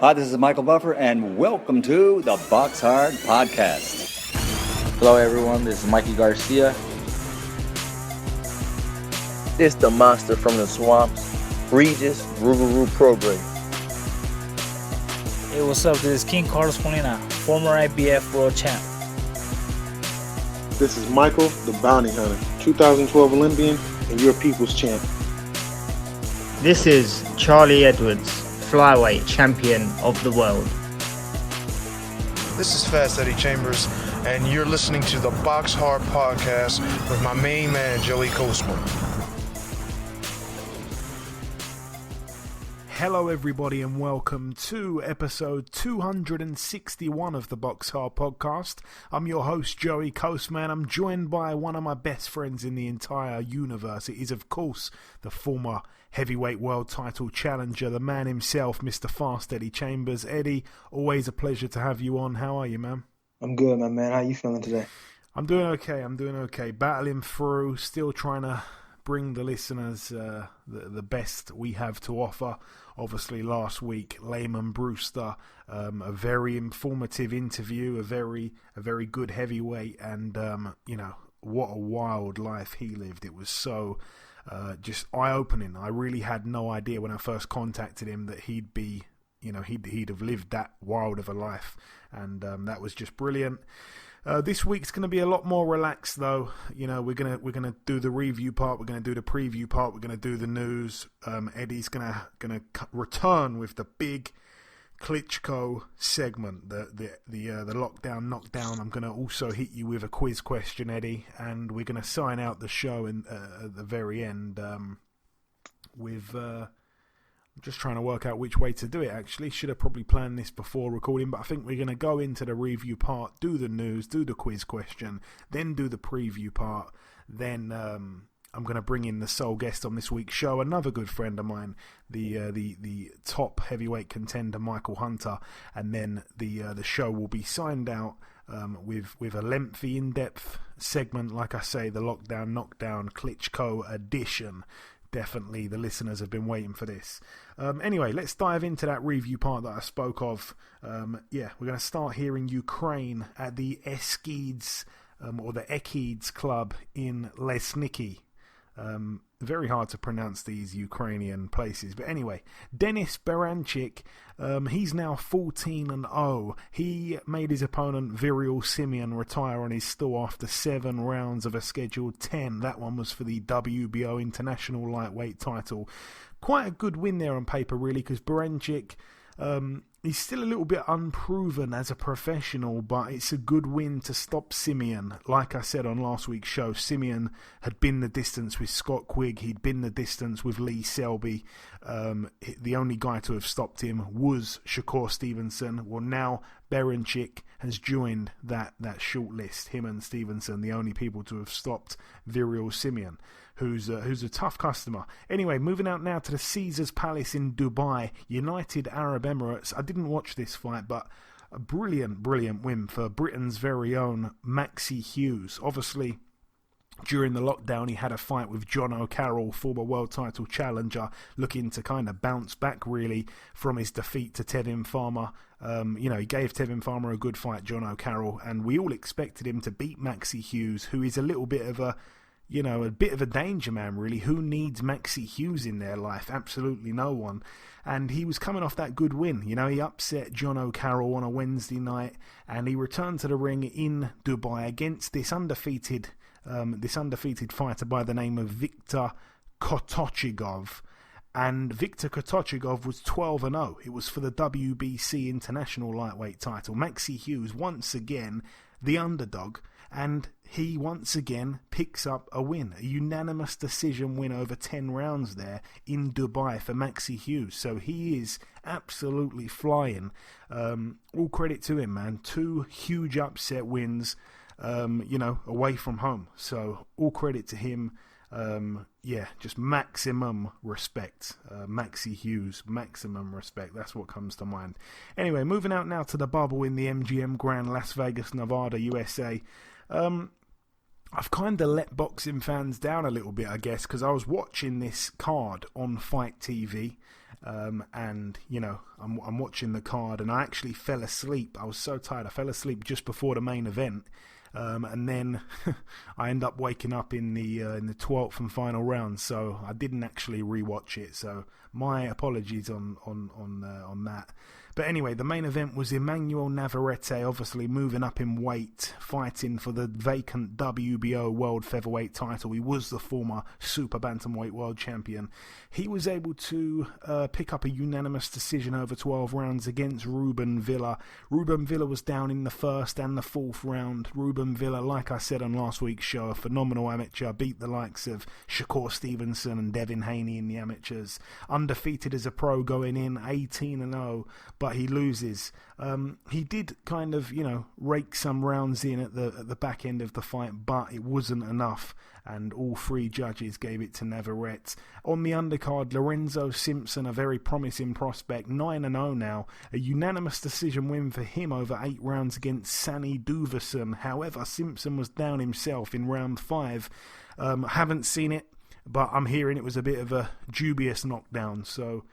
Hi, this is Michael Buffer, and welcome to the BoxHard Podcast. Hello, everyone. This is Mikey Garcia. It's the monster from the swamps, Regis Rougarou Prograis. Hey, what's up? This is King Carlos Molina, former IBF world champ. This is Michael, the Bounty Hunter, 2012 Olympian and your people's champ. This is Charlie Edwards, flyweight champion of the world. This is Fast Eddie Chambers, and you're listening to the BoxHard Podcast with my main man, Joey Coastman. Hello everybody and welcome to episode 261 of the BoxHard Podcast. I'm your host Joey Coastman. I'm joined by one of my best friends in the entire universe. It is of course the former heavyweight world title challenger, the man himself, Mr. Fast Eddie Chambers. Eddie, always a pleasure to have you on. How are you, man? I'm good, my man. How you feeling today? I'm doing okay. Battling through, still trying to bring the listeners the best we have to offer. Obviously, last week, Layman Brewster, a very informative interview, a very good heavyweight, and what a wild life he lived. It was so just eye-opening. I really had no idea when I first contacted him that he'd be, he'd have lived that wild of a life, and that was just brilliant. This week's going to be a lot more relaxed, though. We're gonna do the review part. We're going to do the preview part. We're going to do the news. Eddie's gonna return with the big Klitschko segment, the Lockdown Knockdown. I'm going to also hit you with a quiz question, Eddie, and we're going to sign out the show at the very end with. I'm just trying to work out which way to do it, actually. Should have probably planned this before recording, but I think we're going to go into the review part, do the news, do the quiz question, then do the preview part. Then I'm going to bring in the sole guest on this week's show, another good friend of mine, the top heavyweight contender, Michael Hunter. And then the show will be signed out with a lengthy, in-depth segment, like I say, the Lockdown Knockdown Klitschko edition. Definitely, the listeners have been waiting for this. Anyway, let's dive into that review part that I spoke of. We're going to start here in Ukraine at the Eskids, or the Ekids Club in Lesniki. Very hard to pronounce these Ukrainian places. But anyway, Denis Beranchyk, he's now 14-0. He made his opponent Viryal Simeon retire on his stool after 7 rounds of a scheduled 10. That one was for the WBO International Lightweight title. Quite a good win there on paper, really, because Beranchyk, he's still a little bit unproven as a professional, but it's a good win to stop Simeon. Like I said on last week's show, Simeon had been the distance with Scott Quigg. He'd been the distance with Lee Selby. The only guy to have stopped him was Shakur Stevenson. Well, now Beranchyk has joined that short list. Him and Stevenson, the only people to have stopped Viryal Simeon, who's a tough customer. Anyway, moving out now to the Caesars Palace in Dubai, United Arab Emirates. I didn't watch this fight, but a brilliant win for Britain's very own Maxi Hughes. Obviously, during the lockdown, he had a fight with John O'Carroll, former world title challenger, looking to kind of bounce back, really, from his defeat to Tevin Farmer. He gave Tevin Farmer a good fight, John O'Carroll, and we all expected him to beat Maxi Hughes, who is a little bit of a danger man, really. Who needs Maxi Hughes in their life? Absolutely no one. And he was coming off that good win. He upset John O'Carroll on a Wednesday night, and he returned to the ring in Dubai against this undefeated fighter by the name of Viktor Kotochigov. And Viktor Kotochigov was 12-0. It was for the WBC International Lightweight title. Maxi Hughes, once again, the underdog, and he once again picks up a win. A unanimous decision win over 10 rounds there in Dubai for Maxi Hughes. So he is absolutely flying. All credit to him, man. 2 huge upset wins, away from home. So all credit to him. Just maximum respect. Maxi Hughes, maximum respect. That's what comes to mind. Anyway, moving out now to the bubble in the MGM Grand, Las Vegas, Nevada, USA. I've kind of let boxing fans down a little bit, I guess, because I was watching this card on Fight TV, And, you know, I'm watching the card, and I actually fell asleep. I was so tired. I fell asleep just before the main event. And then I end up waking up in the 12th and final round, so I didn't actually rewatch it. So my apologies on that. But anyway, the main event was Emmanuel Navarrete, obviously moving up in weight, fighting for the vacant WBO World Featherweight title. He was the former Super Bantamweight World Champion. He was able to pick up a unanimous decision over 12 rounds against Ruben Villa. Ruben Villa was down in the first and the fourth round. Ruben Villa, like I said on last week's show, a phenomenal amateur, beat the likes of Shakur Stevenson and Devin Haney in the amateurs. Undefeated as a pro going in, 18-0. But he loses. He did kind of, you know, rake some rounds in at the back end of the fight, but it wasn't enough, and all three judges gave it to Navarrete. On the undercard, Lorenzo Simpson, a very promising prospect, 9-0 now, a unanimous decision win for him over 8 rounds against Sani Duverson. However, Simpson was down himself in round 5. Haven't seen it, but I'm hearing it was a bit of a dubious knockdown, so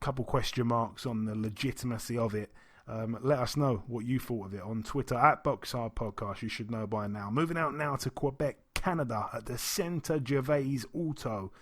couple question marks on the legitimacy of it. Let us know what you thought of it on Twitter at BoxHard Podcast. You should know by now. Moving out now to Quebec, Canada, at the Centre Gervais Auto.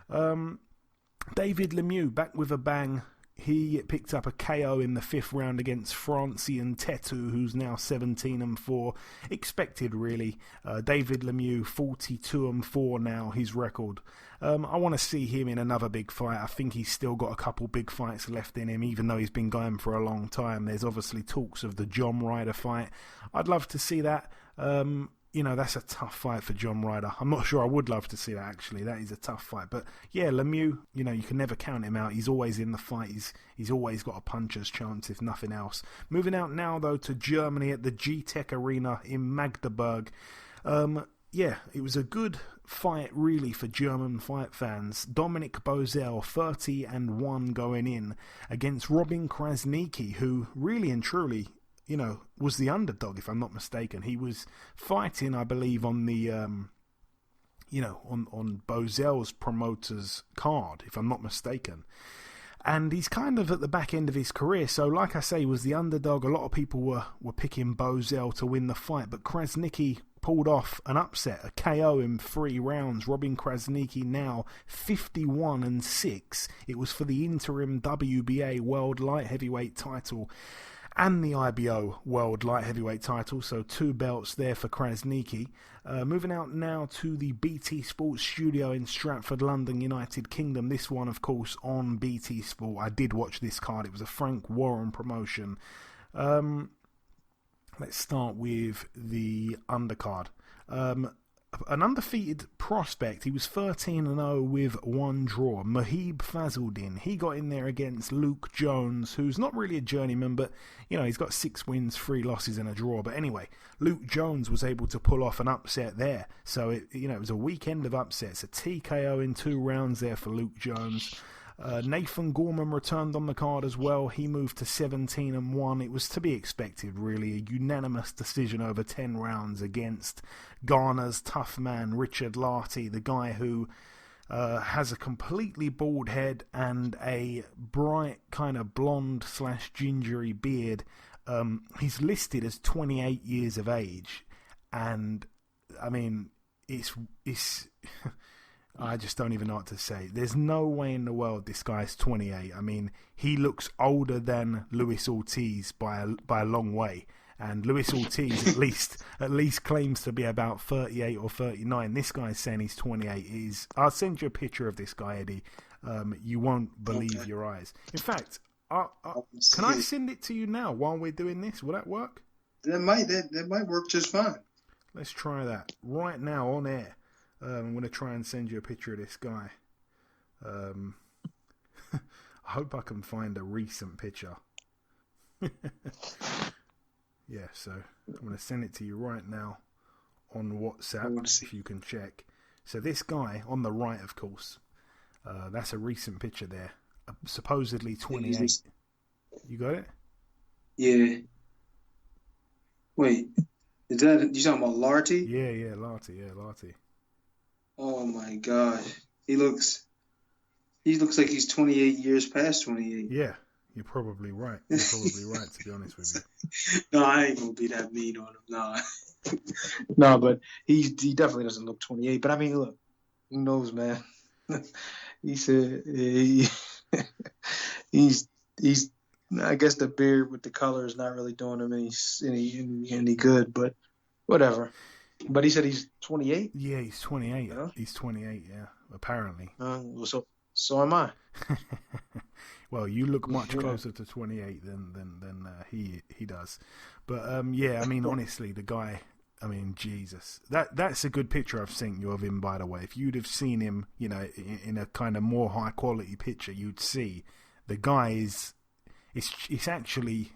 David Lemieux back with a bang. He picked up a KO in the 5th round against Francian Tetu, who's now 17-4. Expected, really. David Lemieux, 42-4 now, his record. I want to see him in another big fight. I think he's still got a couple big fights left in him, even though he's been going for a long time. There's obviously talks of the John Ryder fight. I'd love to see that. You know, that's a tough fight for John Ryder. I'm not sure I would love to see that, actually. That is a tough fight. But, yeah, Lemieux, you know, you can never count him out. He's always in the fight. He's always got a puncher's chance, if nothing else. Moving out now, though, to Germany at the G-Tech Arena in Magdeburg. Yeah, it was a good fight, really, for German fight fans. Dominik Bozell, 30-1 going in against Robin Krasniqi, who really and truly, you know, was the underdog, if I'm not mistaken. He was fighting, I believe, on the, you know, on Bozell's promoter's card, if I'm not mistaken. And he's kind of at the back end of his career. So, like I say, he was the underdog. A lot of people were picking Bozell to win the fight. But Krasniqi pulled off an upset, a KO in 3 rounds. Robin Krasniqi now 51-6. It was for the interim WBA World Light Heavyweight title and the IBO World Light Heavyweight title, so 2 belts there for Krasniqi. Moving out now to the BT Sports studio in Stratford, London, United Kingdom. This one, of course, on BT Sport. I did watch this card. It was a Frank Warren promotion. Let's start with the undercard. An undefeated prospect. He was 13-0 with 1 draw. Mohib Fazaldin. He got in there against Luke Jones, who's not really a journeyman, but, you know, he's got 6 wins, 3 losses and a draw. But anyway, Luke Jones was able to pull off an upset there. So, it was a weekend of upsets. A TKO in 2 rounds there for Luke Jones. Nathan Gorman returned on the card as well. He moved to 17-1. It was to be expected, really. A unanimous decision over 10 rounds against Ghana's tough man, Richard Lartey, the guy who has a completely bald head and a bright kind of blonde/gingery beard. He's listed as 28 years of age, and I mean, it's I just don't even know what to say. There's no way in the world this guy's 28. I mean, he looks older than Luis Ortiz by a long way. And Luis Ortiz at least claims to be about 38 or 39. This guy's saying he's 28. I'll send you a picture of this guy, Eddie. You won't believe your eyes. In fact, can I send it to you now while we're doing this? Will that work? That might work just fine. Let's try that right now on air. I'm going to try and send you a picture of this guy. I hope I can find a recent picture. Yeah, so I'm going to send it to you right now on WhatsApp, if you can check. So this guy on the right, of course, that's a recent picture there. Supposedly 28. You got it? Yeah. Wait, is that you talking about Larty? Yeah, Larty. Oh my God, he looks He looks like he's 28 years past 28. Yeah, you're probably right. You're probably right, to be honest with you. No, I ain't gonna be that mean on him. No, no, but he definitely doesn't look 28. But I mean, look, who knows, man? He said he's. I guess the beard with the color is not really doing him any good, but whatever. But he said he's 28. Yeah, he's 28. Yeah? He's 28. Yeah, apparently. So am I. Well, you look much closer to 28 than he does. But yeah, I mean, honestly, the guy. I mean, Jesus, that's a good picture I've sent you of him, by the way. If you'd have seen him, you know, in a kind of more high quality picture, you'd see the guy is. It's actually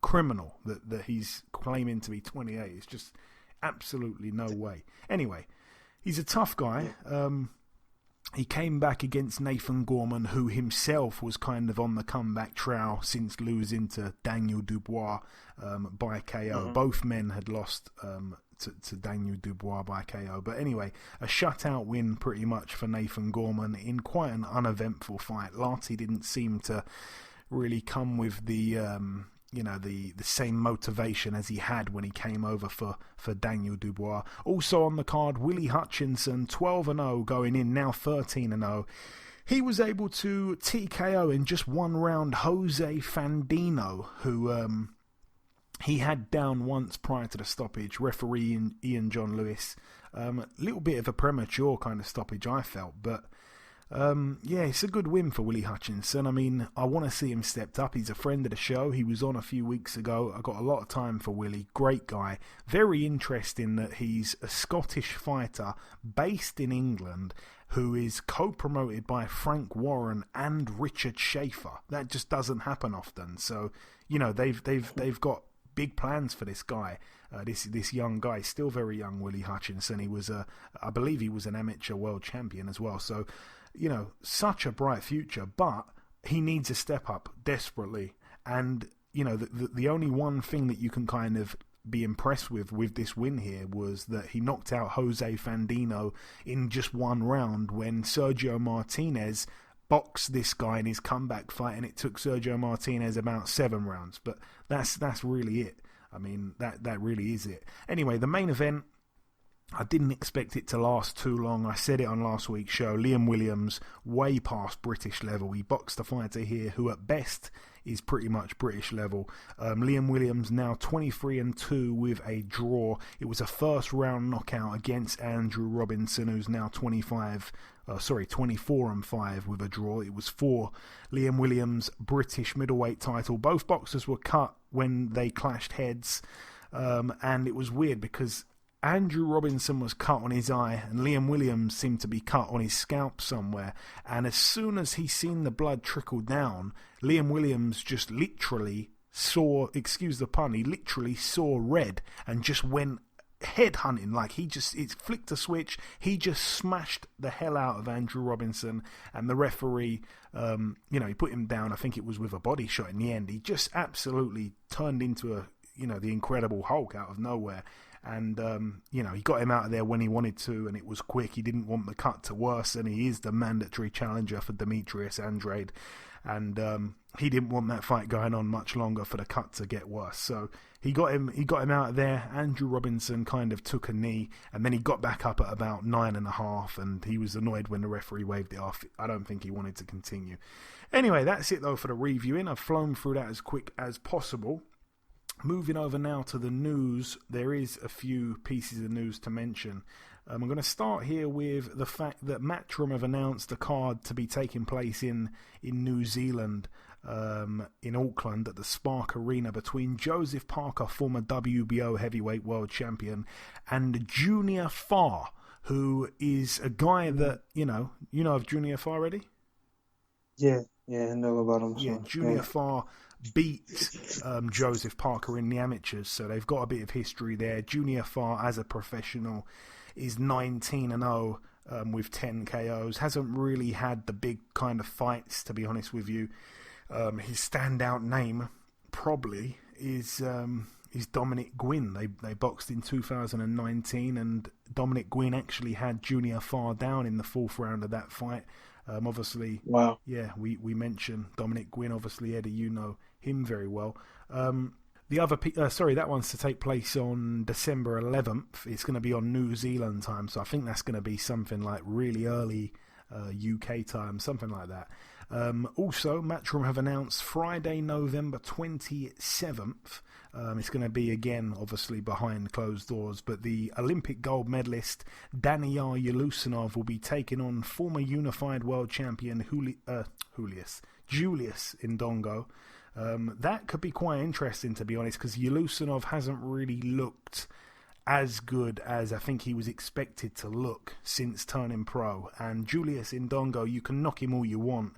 criminal that he's claiming to be 28. It's just absolutely no way. Anyway, he's a tough guy. He came back against Nathan Gorman, who himself was kind of on the comeback trail since losing to Daniel Dubois by KO. Both men had lost to Daniel Dubois by KO. But anyway, a shutout win pretty much for Nathan Gorman in quite an uneventful fight. Larty didn't seem to really come with the same motivation as he had when he came over for Daniel Dubois. Also on the card, Willie Hutchinson, 12-0 going in, now 13-0. He was able to TKO in just one round Jose Fandino, who he had down once prior to the stoppage. Referee Ian John Lewis. A little bit of a premature kind of stoppage, I felt, but yeah, it's a good win for Willie Hutchinson. I mean, I want to see him stepped up. He's a friend of the show. He was on a few weeks ago. I got a lot of time for Willie. Great guy. Very interesting that he's a Scottish fighter based in England who is co-promoted by Frank Warren and Richard Schaefer. That just doesn't happen often. So, you know, they've got big plans for this guy. This young guy, still very young, Willie Hutchinson. He was I believe he was an amateur world champion as well. So, you know, such a bright future, but he needs a step up desperately. And, you know, the only one thing that you can kind of be impressed with this win here was that he knocked out Jose Fandino in just one round when Sergio Martinez boxed this guy in his comeback fight, and it took Sergio Martinez about 7 rounds. But that's really it. I mean, that really is it. Anyway, the main event, I didn't expect it to last too long. I said it on last week's show. Liam Williams, way past British level. He boxed a fighter here who at best is pretty much British level. Liam Williams now 23-2 with a draw. It was a first round knockout against Andrew Robinson, who's now 24-5 with a draw. It was for Liam Williams' British middleweight title. Both boxers were cut when they clashed heads, and it was weird because Andrew Robinson was cut on his eye and Liam Williams seemed to be cut on his scalp somewhere, and as soon as he seen the blood trickle down, Liam Williams just literally saw, excuse the pun, he literally saw red and just went head hunting. Like it flicked a switch. He just smashed the hell out of Andrew Robinson, and the referee, he put him down. I think it was with a body shot in the end. He just absolutely turned into the Incredible Hulk out of nowhere. And, he got him out of there when he wanted to, and it was quick. He didn't want the cut to worsen. He is the mandatory challenger for Demetrius Andrade. And he didn't want that fight going on much longer for the cut to get worse. So he got him out of there. Andrew Robinson kind of took a knee, and then he got back up at about 9.5, and he was annoyed when the referee waved it off. I don't think he wanted to continue. Anyway, that's it, though, for the reviewing. I've flown through that as quick as possible. Moving over now to the news, there is a few pieces of news to mention. I'm going to start here with the fact that Matchroom have announced a card to be taking place in New Zealand, in Auckland at the Spark Arena between Joseph Parker, former WBO heavyweight world champion, and Junior Farr, who is a guy that, you know of Junior Farr already? Yeah, I know about him. Yeah, Junior Farr beat Joseph Parker in the amateurs, so they've got a bit of history there. Junior Farr, as a professional, is 19-0 with 10 KOs. Hasn't really had the big kind of fights, to be honest with you. His standout name probably is Dominic Gwynn. They boxed in 2019, and Dominic Gwynn actually had Junior Farr down in the 4th round of that fight. Obviously, Wow. yeah, we mentioned Dominic Gwynn. Obviously, Eddie, you know him very well. That one's to take place on December 11th. It's going to be on New Zealand time, so I think that's going to be something like really early UK time, something like that. Also, Matchroom have announced Friday, November 27th. It's going to be, again, obviously behind closed doors, but the Olympic gold medalist Daniil Yelusinov will be taking on former unified world champion Julius Indongo. That could be quite interesting, to be honest, because Yelusinov hasn't really looked as good as I think he was expected to look since turning pro. And Julius Indongo, you can knock him all you want.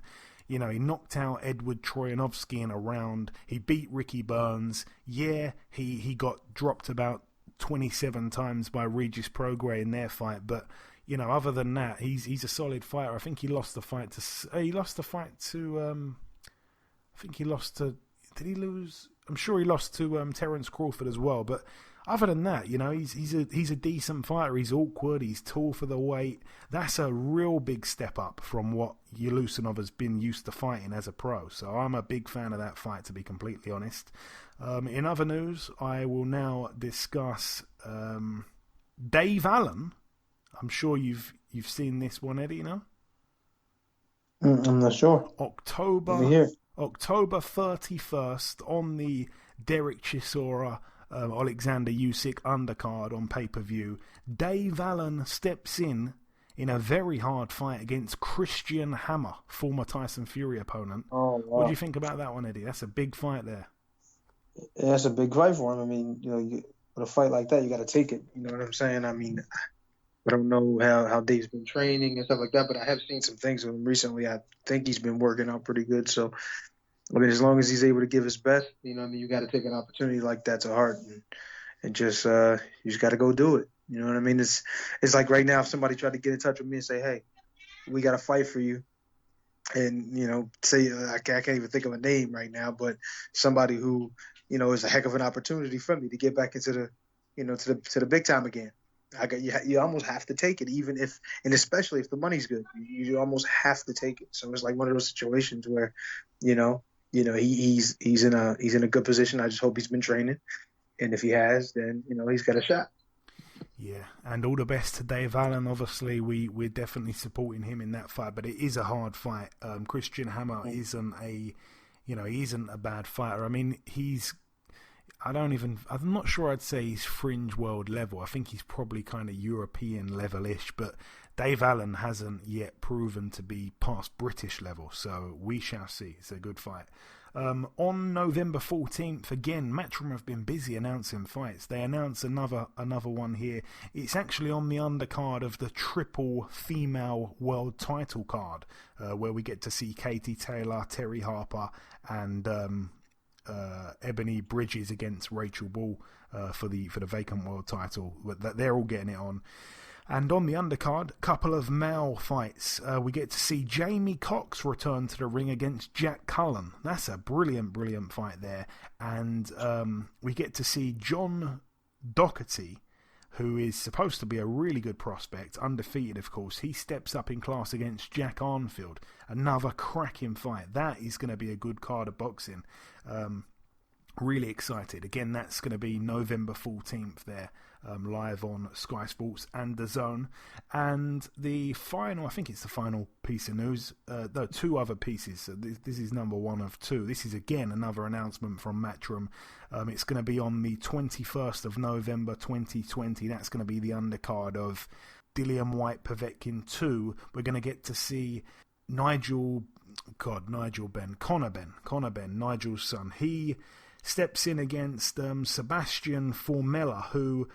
You know, he knocked out Edward Troyanovsky in a round. He beat Ricky Burns. Yeah, he got dropped about 27 times by Regis Prograis in their fight. But, you know, other than that, he's a solid fighter. I think he lost the fight to... Did he lose? I'm sure he lost to Terence Crawford as well. But other than that, you know, he's a decent fighter. He's awkward. He's tall for the weight. That's a real big step up from what Yelusinov has been used to fighting as a pro. So I'm a big fan of that fight, to be completely honest. In other news, I will now discuss Dave Allen. I'm sure you've seen this one, Eddie. You know? I'm not sure. October 31st on the Derek Chisora Alexander Usyk undercard on pay-per-view. Dave Allen steps in a very hard fight against Christian Hammer, former Tyson Fury opponent. Oh, wow. What do you think about that one, Eddie? That's a big fight there. Yeah, that's a big fight for him. I mean, you know, with a fight like that, you got to take it. You know what I'm saying? I mean, I don't know how Dave's been training and stuff like that, but I have seen some things of him recently. I think he's been working out pretty good. So, I mean, as long as he's able to give his best, you know what I mean, you got to take an opportunity like that to heart and just you just got to go do it. You know what I mean? It's like right now if somebody tried to get in touch with me and say, hey, we got to fight for you. And, you know, say I can't even think of a name right now, but somebody who, you know, is a heck of an opportunity for me to get back into the, you know, to the big time again. You almost have to take it, even if, and especially if the money's good, you almost have to take it. So it's like one of those situations where, you know, he's in a good position. I just hope he's been training, and if he has, then you know he's got a shot. Yeah, and all the best to Dave Allen. Obviously, we're definitely supporting him in that fight, but it is a hard fight. Christian Hammer isn't a bad fighter. I mean, I'm not sure I'd say he's fringe world level. I think he's probably kind of European level-ish, but Dave Allen hasn't yet proven to be past British level, so we shall see. It's a good fight. On November 14th, again, Matchroom have been busy announcing fights. They announced another one here. It's actually on the undercard of the triple female world title card, where we get to see Katie Taylor, Terry Harper, and Ebony Bridges against Rachel Ball for the vacant world title. They're all getting it on. And on the undercard, couple of male fights. We get to see Jamie Cox return to the ring against Jack Cullen. That's a brilliant fight there. And we get to see John Doherty, who is supposed to be a really good prospect, undefeated of course. He steps up in class against Jack Arnfield. Another cracking fight. That is going to be a good card of boxing. Really excited. Again, that's going to be November 14th there, live on Sky Sports and DAZN. And the final, I think it's the final piece of news, no, two other pieces. So this is number one of two. This is again another announcement from Matchroom. It's going to be on the 21st of November 2020. That's going to be the undercard of Dillian Whyte Povetkin 2. We're going to get to see Connor Ben, Nigel's son. He steps in against Sebastian Formella, who,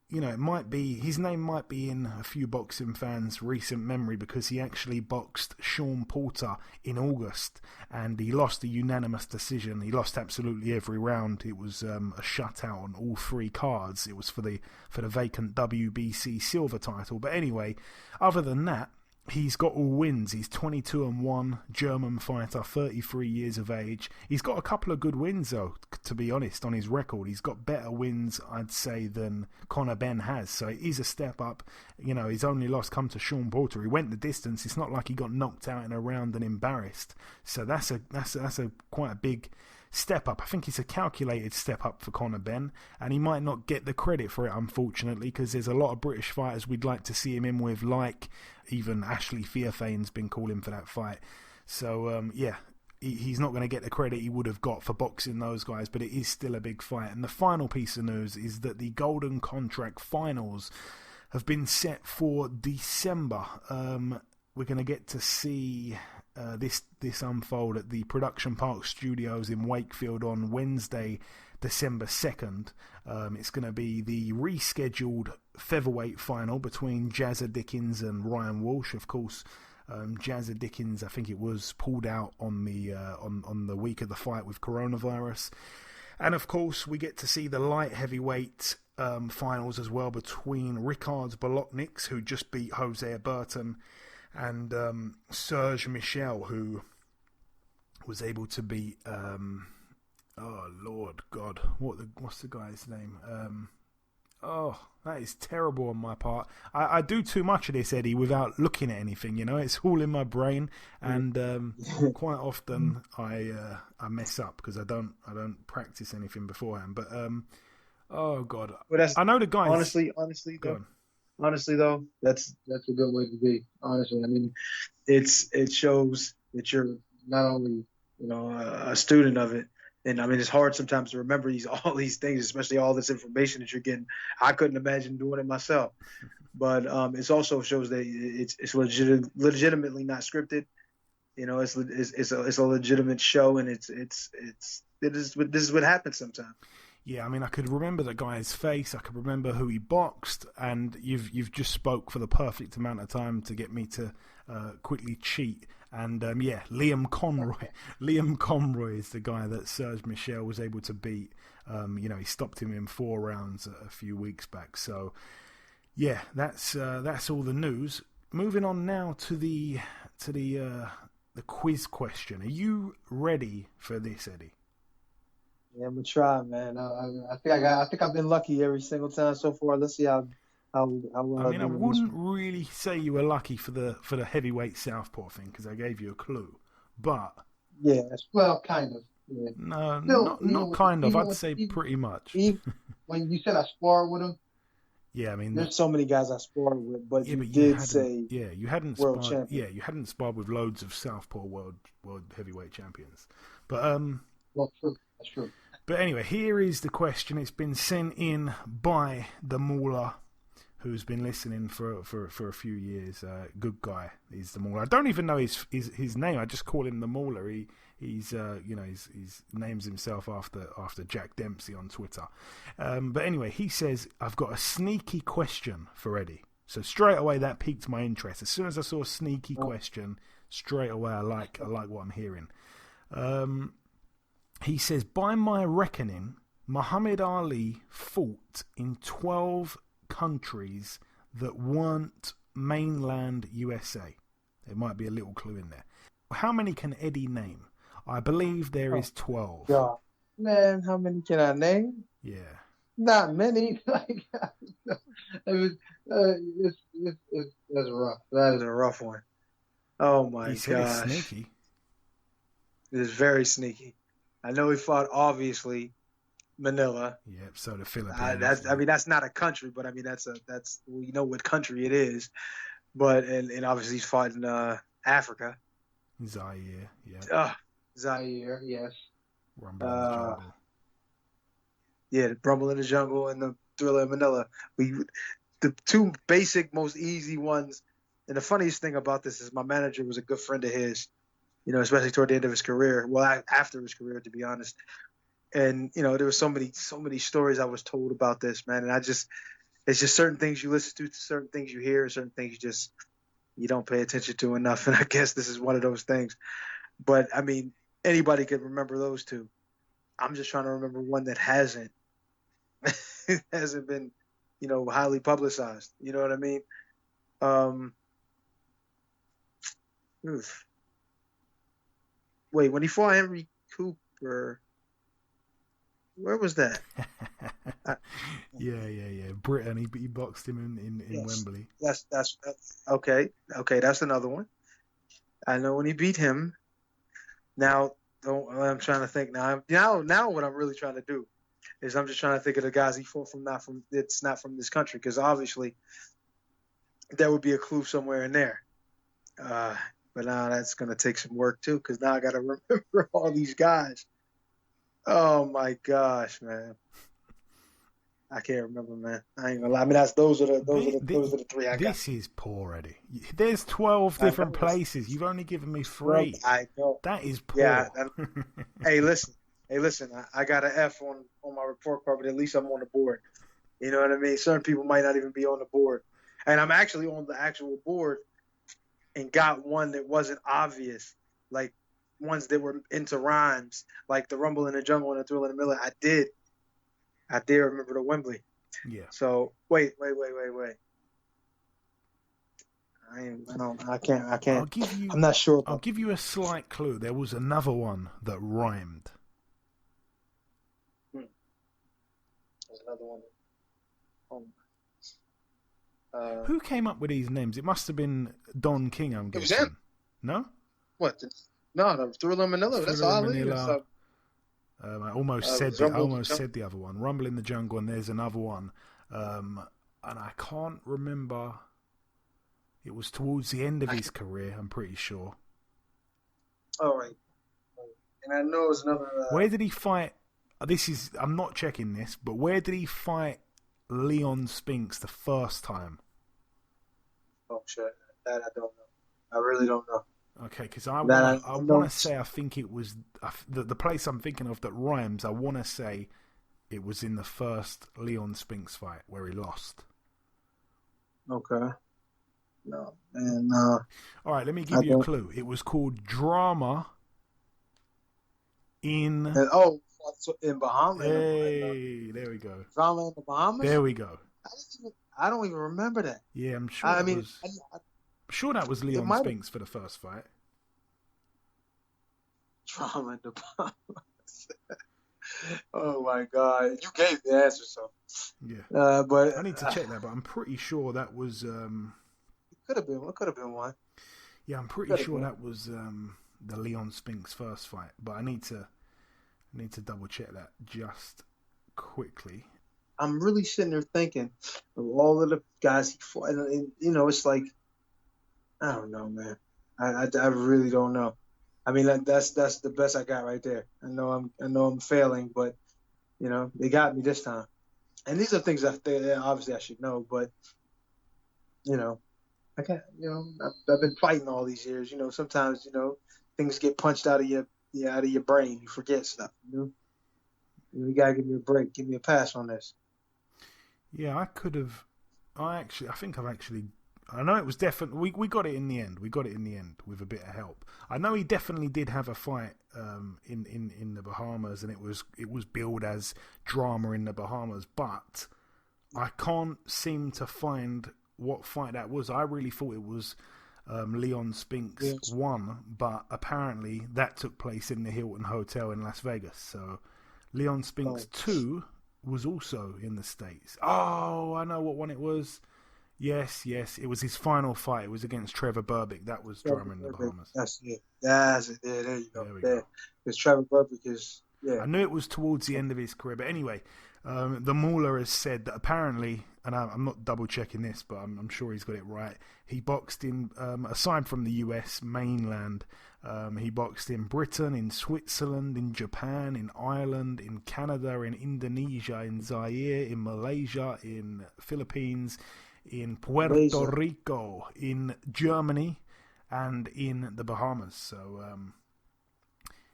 you know, his name might be in a few boxing fans' recent memory because he actually boxed Sean Porter in August and he lost a unanimous decision. He lost absolutely every round. It was a shutout on all three cards. It was for the vacant WBC silver title. But anyway, other than that, he's got all wins. He's 22-1, German fighter, 33 years of age. He's got a couple of good wins though. to be honest, on his record. He's got better wins, I'd say, than Conor Benn has. So it is a step up. You know, his only loss come to Sean Porter. He went the distance. It's not like he got knocked out in a round and embarrassed. So that's a quite a big step up. I think it's a calculated step up for Conor Benn, and he might not get the credit for it, unfortunately, because there's a lot of British fighters we'd like to see him in with, like even Ashley Fearfane's been calling for that fight. So he's not going to get the credit he would have got for boxing those guys, but it is still a big fight. And the final piece of news is that the Golden Contract finals have been set for December. We're going to get to see this unfold at the Production Park Studios in Wakefield on Wednesday, December 2nd. It's going to be the rescheduled featherweight final between Jazza Dickens and Ryan Walsh. Of course, Jazza Dickens, I think it was, pulled out on the week of the fight with coronavirus. And of course, we get to see the light heavyweight finals as well between Ricards Bolotniks, who just beat Jose Burton, and Serge Michel, who was able to beat oh Lord God, what's the guy's name? That is terrible on my part. I do too much of this, Eddie, without looking at anything. You know, it's all in my brain, and quite often I mess up because I don't practice anything beforehand. But oh God, I know the guys. Honestly though, that's a good way to be. Honestly, I mean, it shows that you're not only, you know, a student of it. And I mean, it's hard sometimes to remember all these things, especially all this information that you're getting. I couldn't imagine doing it myself, but it also shows that it's legitimately not scripted. You know, it's a legitimate show, and this is what happens sometimes. Yeah, I mean, I could remember the guy's face. I could remember who he boxed, and you've just spoke for the perfect amount of time to get me to quickly cheat. And Liam Conroy. Liam Conroy is the guy that Serge Michel was able to beat. You know, he stopped him in 4 rounds a few weeks back. So, yeah, that's all the news. Moving on now to the quiz question. Are you ready for this, Eddie? Yeah, I'm gonna try, man. I think I've been lucky every single time so far. Let's see how. I mean, I wouldn't really say you were lucky for the heavyweight southpaw thing because I gave you a clue, but yeah, well, kind of. Yeah. No, still, not kind of. I'd say pretty much. When you said I sparred with him, yeah, I mean, there's so many guys I sparred with, but you did say, you hadn't world sparred, champion. Yeah, you hadn't sparred with loads of southpaw world heavyweight champions, but well, true, that's true. But anyway, here is the question. It's been sent in by the Mauler, who's been listening for a few years. Good guy. He's the Mauler. I don't even know his name. I just call him the Mauler. He's names himself after Jack Dempsey on Twitter. But anyway, he says, I've got a sneaky question for Eddie. So straight away that piqued my interest. As soon as I saw a sneaky question, straight away I like what I'm hearing. He says, by my reckoning, Muhammad Ali fought in 12 countries that weren't mainland USA. There might be a little clue in there. How many can Eddie name? I believe there is 12. God. Man, how many can I name? Yeah. Not many. That's rough. That is a rough one. Oh my gosh. It's sneaky. It is very sneaky. I know he fought, obviously, Manila. Yep, so the Philippines. That's not a country, but I mean that's you know what country it is. But and obviously he's fought in Africa. Zaire, yeah. Zaire, yes. Rumble in the Jungle. Yeah, the Rumble in the Jungle and the Thriller in Manila. The two basic, most easy ones. And the funniest thing about this is my manager was a good friend of his. You know, especially toward the end of his career. Well, after his career, to be honest. And, you know, there were so many stories I was told about this, man. And it's just certain things you listen to, certain things you hear, certain things you don't pay attention to enough. And I guess this is one of those things. But, I mean, anybody could remember those two. I'm just trying to remember one that hasn't been, you know, highly publicized. You know what I mean? Wait, when he fought Henry Cooper, Where was that? Yeah. Britain. He boxed him in Yes. Wembley. That's okay. Okay, that's another one. I know when he beat him. Now, I'm trying to think now. Now, what I'm really trying to do is I'm just trying to think of the guys he fought from. It's not from this country, because obviously there would be a clue somewhere in there. But now that's gonna take some work too, because now I got to remember all these guys. Oh my gosh, man! I can't remember, man. I ain't gonna lie. I mean, those are the three I got. This is poor, Eddie. There's 12 different places. You've only given me 3. I know. That is poor. Yeah. Hey, listen. I got an F on my report card, but at least I'm on the board. You know what I mean? Certain people might not even be on the board, and I'm actually on the actual board, and got one that wasn't obvious, like ones that were into rhymes, like the Rumble in the Jungle and the Thrill in the Middle. I did remember the Wembley. Yeah. So wait. I can't. I'm not sure. I'll give you a slight clue. There was another one that rhymed. There's another one. Who came up with these names? It must have been Don King, I'm guessing. It was him. No? What? No, the Thriller in Manila. That's all it is. I almost said the other one. Rumble in the Jungle, and there's another one. And I can't remember. It was towards the end of his career, I'm pretty sure. All right. And I know it's another... Where did he fight? I'm not checking this, but where did he fight Leon Spinks the first time? Oh, shit. That I don't know. I really don't know. Okay, because I want to say I think it was the place I'm thinking of that rhymes. I want to say it was in the first Leon Spinks fight where he lost. Okay. No, and all right, let me give you a clue. It was called Drama in in Bahamas. Hey, there we go. Drama in the Bahamas. There we go. I don't even remember that. Yeah, I'm sure. I'm sure that was Leon Spinks for the first fight. Drama in the Bahamas. Oh my God! You gave the answer, so yeah. But I need to check that, but I'm pretty sure that was. It could have been one. Yeah, I'm pretty sure that was the Leon Spinks first fight, but I need to double check that just quickly. I'm really sitting there thinking of all of the guys he fought, and it's like, I don't know, man. I really don't know. I mean, that's the best I got right there. I know I'm failing, but they got me this time. And these are things that obviously I should know, but I can't. I've been fighting all these years. Sometimes things get punched out of your brain. You forget stuff. You gotta give me a break. Give me a pass on this. Yeah, I could have. I know it was definitely. We got it in the end. We got it in the end with a bit of help. I know he definitely did have a fight in the Bahamas, and it was billed as Drama in the Bahamas, but I can't seem to find what fight that was. I really thought it was Leon Spinks 1, but apparently that took place in the Hilton Hotel in Las Vegas. So Leon Spinks 2 was also in the States. Oh, I know what one it was. Yes, it was his final fight. It was against Trevor Berbick. That was Drama in the Bahamas. That's it. There you go. There we go. Because Trevor Berbick is... Yeah. I knew it was towards the end of his career, but anyway, the Mauler has said that apparently, and I'm not double checking this, but I'm sure he's got it right. He boxed in, aside from the US mainland, he boxed in Britain, in Switzerland, in Japan, in Ireland, in Canada, in Indonesia, in Zaire, in Malaysia, in Philippines, in Puerto Rico, in Germany, and in the Bahamas. So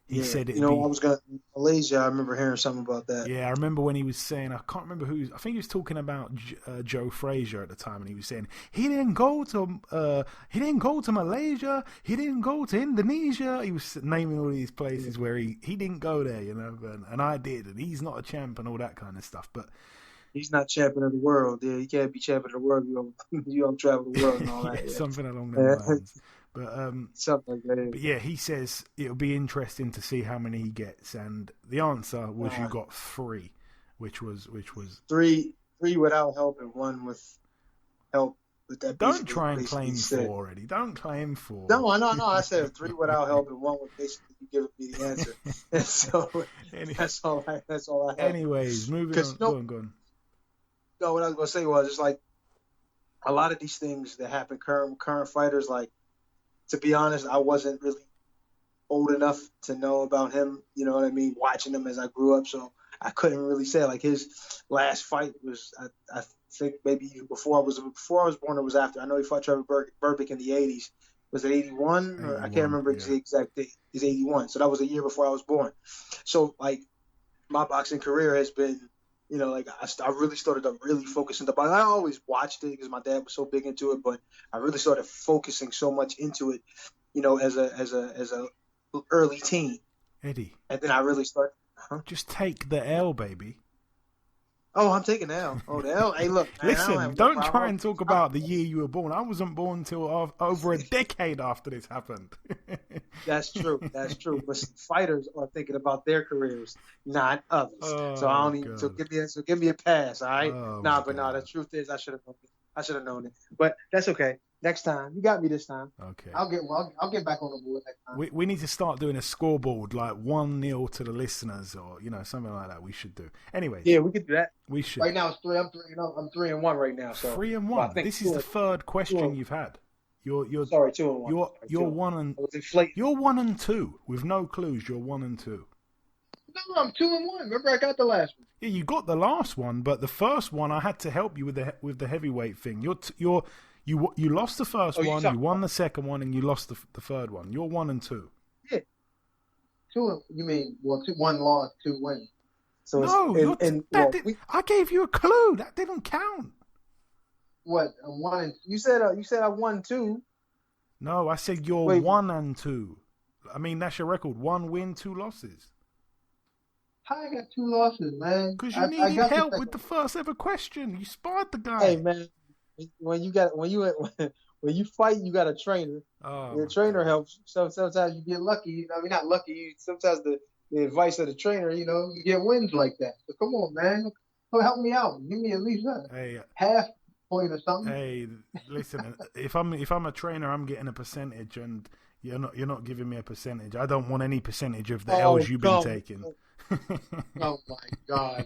he said it. I was going to Malaysia. I remember hearing something about that. Yeah, I remember when he was saying, I can't remember who. I think he was talking about Joe Frazier at the time, and he was saying he didn't go to Malaysia, he didn't go to Indonesia. He was naming all these places where he didn't go there, and I did, and he's not a champ and all that kind of stuff, but. He's not champion of the world. Yeah, he can't be champion of the world. You don't travel the world and all that. Something along those lines. But Something like that. But yeah, he says it'll be interesting to see how many he gets, and the answer was you got 3, which was 3 without help and 1 with help. But that don't try and claim 4 already. Don't claim 4. No. I said 3 without help and 1 with basically giving me the answer. And so that's all I have. Anyways, moving on. Go on. No, what I was gonna say was just like a lot of these things that happen current fighters, like, to be honest, I wasn't really old enough to know about him, you know what I mean, watching him as I grew up, so I couldn't really say. Like, his last fight was, I think maybe before I was born or was after. I know he fought Trevor Burbick in the 80s. Was it 81? Or I can't remember the exact date. It's 81, so that was a year before I was born. So, like, my boxing career has been, you know, like, I really started to really focus into boxing. I always watched it because my dad was so big into it, but I really started focusing so much into it, you know, as a early teen. Eddie. And then I really started. Just take the L, baby. Oh, I'm taking the L. Oh, the L. Hey, look. Man, listen, don't try and talk about the year you were born. I wasn't born until over a decade after this happened. That's true. But fighters are thinking about their careers, not others. So I don't even. So give me a pass. All right. The truth is, I should have known it. But that's okay. Next time, you got me this time. Okay. I'll get back on the board next time. We need to start doing a scoreboard, like 1-0 to the listeners, or something like that. We should do. Anyway. Yeah, we could do that. We should. Right now it's 3. I'm 3-1 right now. So 3-1. Well, this is the third question you've had. You're 2-1. You're 1 and 2 with no clues. You're 1 and 2. No, I'm 2-1. Remember, I got the last one. Yeah, you got the last one, but the first one I had to help you with the heavyweight thing. You lost the first one, you won the second one, and you lost the third one. You're 1 and 2. Yeah. 2. You mean 1 loss, 2 wins? So no, I gave you a clue. That didn't count. What? 1 and you said I won 2. No, I said you're 1 and 2. I mean, that's your record: 1 win, 2 losses. How I got 2 losses, man? Because you needed help with the first ever question. You sparred the guy. Hey, man. When you fight, you got a trainer. Your trainer helps. So sometimes you get lucky. I mean, not lucky. Sometimes the advice of the trainer, you know, you get wins like that. So come on, man, help me out. Give me at least half point or something. Hey, listen, if I'm a trainer, I'm getting a percentage, and you're not giving me a percentage. I don't want any percentage of the L's you've been taking. Oh my God!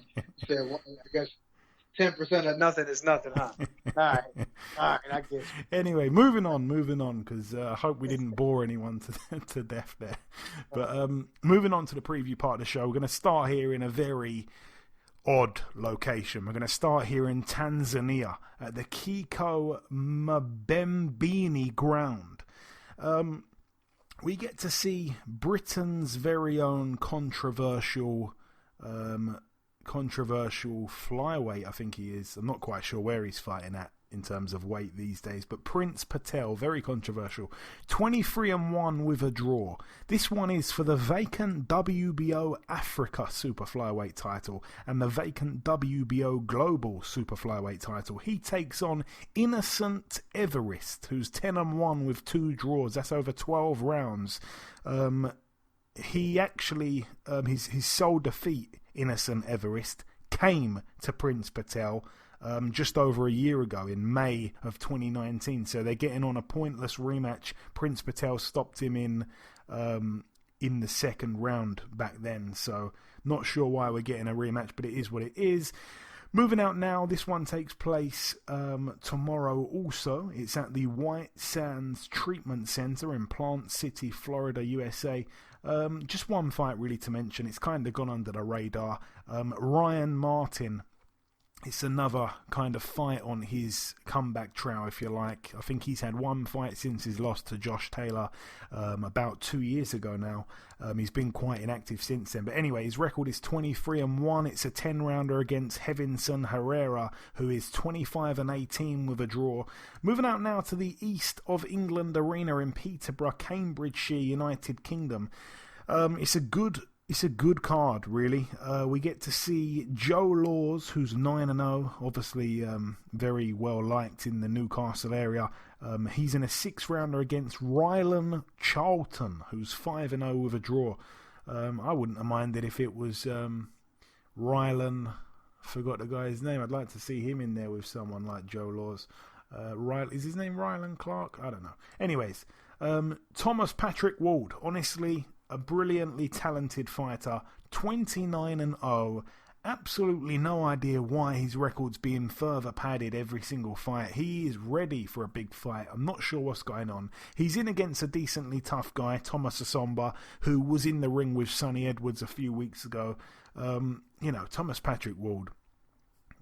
I guess 10% of nothing is nothing, huh? All right, I get you. Anyway, moving on, because I hope we didn't bore anyone to death there. But moving on to the preview part of the show, we're going to start here in a very odd location. We're going to start here in Tanzania at the Kiko Mbembini ground. We get to see Britain's very own controversial flyweight, I think he is. I'm not quite sure where he's fighting at in terms of weight these days, but Prince Patel, very controversial. 23-1 with a draw. This one is for the vacant WBO Africa Super Flyweight title and the vacant WBO Global Super Flyweight title. He takes on Innocent Everest, who's 10-1 with 2 draws. That's over 12 rounds. He actually, his sole defeat, Innocent Everest, came to Prince Patel just over a year ago in May of 2019. So they're getting on a pointless rematch. Prince Patel stopped him in the second round back then. So not sure why we're getting a rematch, but it is what it is. Moving out now, this one takes place tomorrow also. It's at the White Sands Treatment Center in Plant City, Florida, USA. Just one fight really to mention. It's kind of gone under the radar. Ryan Martin. It's another kind of fight on his comeback trail, if you like. I think he's had one fight since his loss to Josh Taylor about 2 years ago now. He's been quite inactive since then. But anyway, his record is 23-1. It's a 10-rounder against Hevinson Herrera, who is 25-18 with a draw. Moving out now to the East of England Arena in Peterborough, Cambridgeshire, United Kingdom. It's a good it's a good card, really. We get to see Joe Laws, who's 9-0, obviously very well liked in the Newcastle area. He's in a 6-rounder against Rylan Charlton, who's 5-0 with a draw. I wouldn't have minded if it was Rylan. Forgot the guy's name. I'd like to see him in there with someone like Joe Laws. Is his name Rylan Clark? I don't know. Anyways, Thomas Patrick Ward, honestly, a brilliantly talented fighter, 29-0. Absolutely no idea why his record's being further padded every single fight. He is ready for a big fight. I'm not sure what's going on. He's in against a decently tough guy, Thomas Asomba, who was in the ring with Sonny Edwards a few weeks ago. Thomas Patrick Ward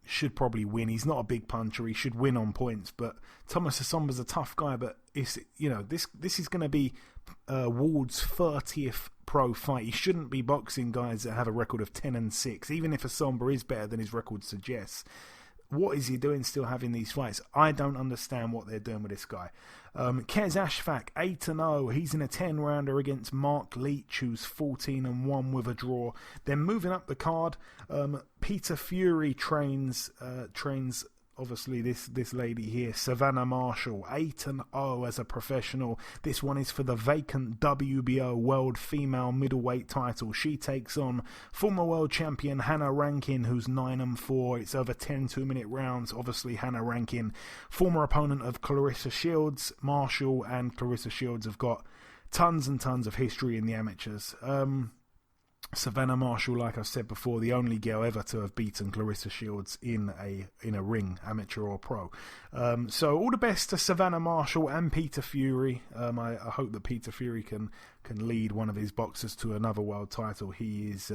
should probably win. He's not a big puncher. He should win on points. But Thomas Asomba's a tough guy. But this is going to be Ward's 30th pro fight. He shouldn't be boxing guys that have a record of 10-6, even if Asomba is better than his record suggests. What is he doing still having these fights? I don't understand what they're doing with this guy. Kez Ashfaq, 8-0. He's in a 10-rounder against Mark Leach, who's 14-1 with a draw. Then moving up the card, Peter Fury trains obviously this lady here, Savannah Marshall, 8-0 as a professional. This one is for the vacant WBO World Female Middleweight title. She takes on former world champion Hannah Rankin, who's 9-4. It's over 10 2-minute rounds. Obviously, Hannah Rankin, former opponent of Clarissa Shields. Marshall and Clarissa Shields have got tons and tons of history in the amateurs. Savannah Marshall, like I said before, the only girl ever to have beaten Clarissa Shields in a ring, amateur or pro. So all the best to Savannah Marshall and Peter Fury. I hope that Peter Fury can lead one of his boxers to another world title. He is,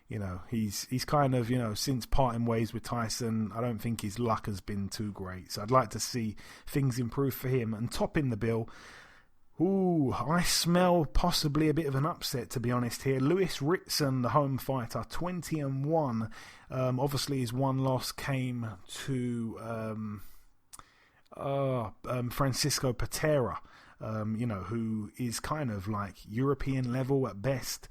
he's kind of, since parting ways with Tyson, I don't think his luck has been too great. So I'd like to see things improve for him. And topping the bill, I smell possibly a bit of an upset, to be honest here. Lewis Ritson, the home fighter, 20-1. Obviously, his one loss came to Francisco Patera, who is kind of like European level at best.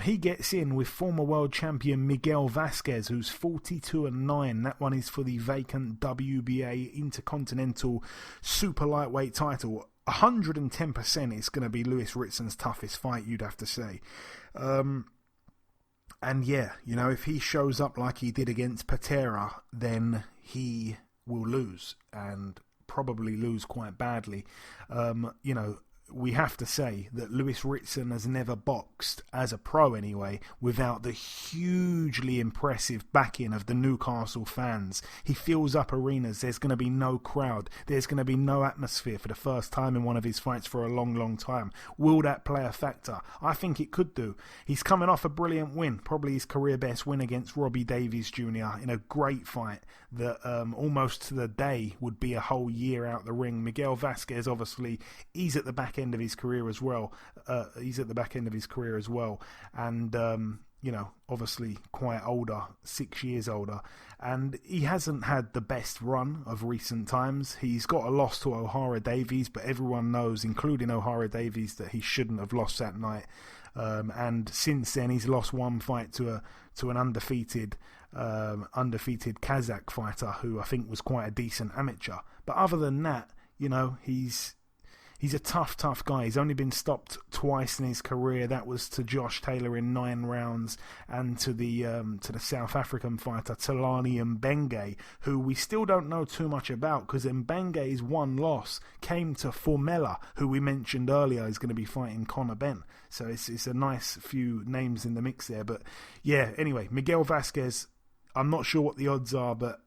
He gets in with former world champion Miguel Vasquez, who's 42-9. That one is for the vacant WBA Intercontinental Super Lightweight title. 110% it's going to be Lewis Ritson's toughest fight, you'd have to say. And yeah, if he shows up like he did against Patera, then he will lose, and probably lose quite badly. We have to say that Lewis Ritson has never boxed, as a pro anyway, without the hugely impressive backing of the Newcastle fans. He fills up arenas. There's going to be no crowd. There's going to be no atmosphere for the first time in one of his fights for a long, long time. Will that play a factor? I think it could do. He's coming off a brilliant win, probably his career best win against Robbie Davies Jr. in a great fight that almost to the day would be a whole year out the ring. Miguel Vasquez, obviously, he's at the back end of his career as well. And obviously quite older, 6 years older, and he hasn't had the best run of recent times. He's got a loss to O'Hara Davies, but everyone knows, including O'Hara Davies, that he shouldn't have lost that night. And since then, he's lost one fight to an undefeated Kazakh fighter who I think was quite a decent amateur. But other than that, he's a tough guy. He's only been stopped twice in his career. That was to Josh Taylor in 9 rounds, and to the South African fighter Talani Mbenge, who we still don't know too much about, because Mbenge's one loss came to Formella, who we mentioned earlier is going to be fighting Conor Benn. So it's a nice few names in the mix there. But yeah, anyway, Miguel Vasquez, I'm not sure what the odds are, but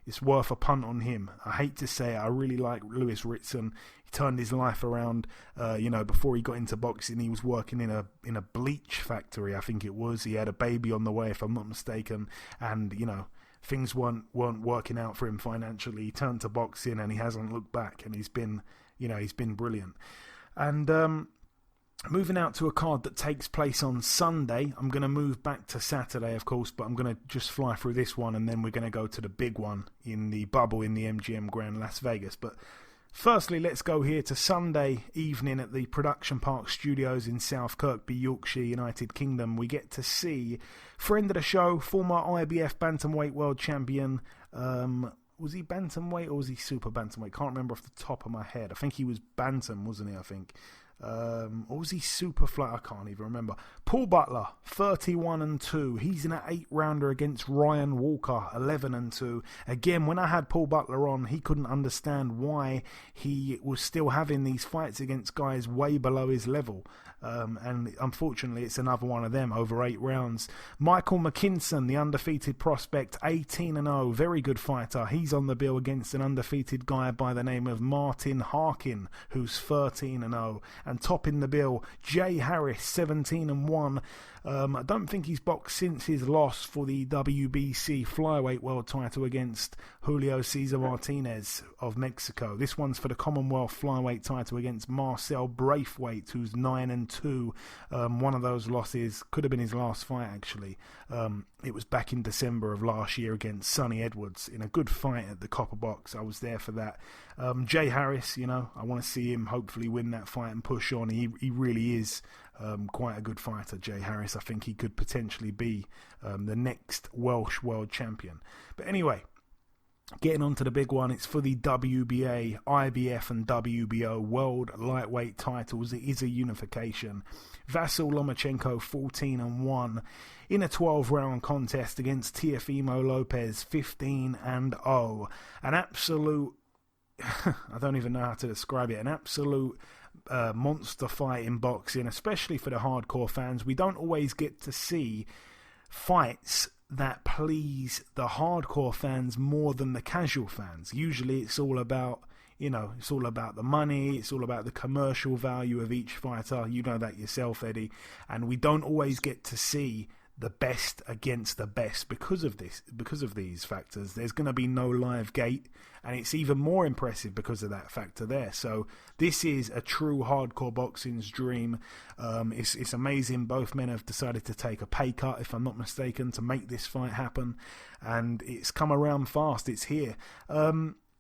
it's worth a punt on him. I hate to say it, I really like Lewis Ritson. He turned his life around. Before he got into boxing, he was working in a bleach factory, I think it was. He had a baby on the way, if I'm not mistaken, and things weren't working out for him financially. He turned to boxing, and he hasn't looked back. And he's been brilliant. And moving out to a card that takes place on Sunday. I'm going to move back to Saturday, of course, but I'm going to just fly through this one, and then we're going to go to the big one in the bubble in the MGM Grand Las Vegas. But Firstly, let's go here to Sunday evening at the Production Park Studios in South Kirkby, Yorkshire, United Kingdom. We get to see friend of the show, former IBF Bantamweight World Champion. Was he Bantamweight or was he Super Bantamweight? Can't remember off the top of my head. I think he was Bantam, wasn't he, I think? Or was he super flat? I can't even remember. Paul Butler, 31-2. He's in an 8-rounder against Ryan Walker, 11-2. Again, when I had Paul Butler on, he couldn't understand why he was still having these fights against guys way below his level. And unfortunately, it's another one of them over 8 rounds. Michael McKinson, the undefeated prospect, 18-0. Very good fighter. He's on the bill against an undefeated guy by the name of Martin Harkin, who's 13-0. And topping the bill, Jay Harris, 17-1. I don't think he's boxed since his loss for the WBC flyweight world title against Julio Cesar Martinez of Mexico. This one's for the Commonwealth flyweight title against Marcel Braithwaite, who's 9-2. One of those losses could have been his last fight, actually. It was back in December of last year against Sonny Edwards in a good fight at the Copper Box. I was there for that. Jay Harris, I want to see him hopefully win that fight and push on. He really is quite a good fighter, Jay Harris. I think he could potentially be the next Welsh world champion. But anyway, getting on to the big one, it's for the WBA, IBF and WBO world lightweight titles. It is a unification. Vasyl Lomachenko, 14-1 in a 12-round contest against Teofimo Lopez, 15-0. An absolute, I don't even know how to describe it, an absolute monster fight in boxing, especially for the hardcore fans. We don't always get to see fights that please the hardcore fans more than the casual fans. Usually it's all about, it's all about the money, it's all about the commercial value of each fighter. You know that yourself, Eddie. And we don't always get to see the best against the best because of these factors. There's going to be no live gate, and it's even more impressive because of that factor there. So this is a true hardcore boxing's dream. It's amazing. Both men have decided to take a pay cut, if I'm not mistaken, to make this fight happen, and it's come around fast. It's here.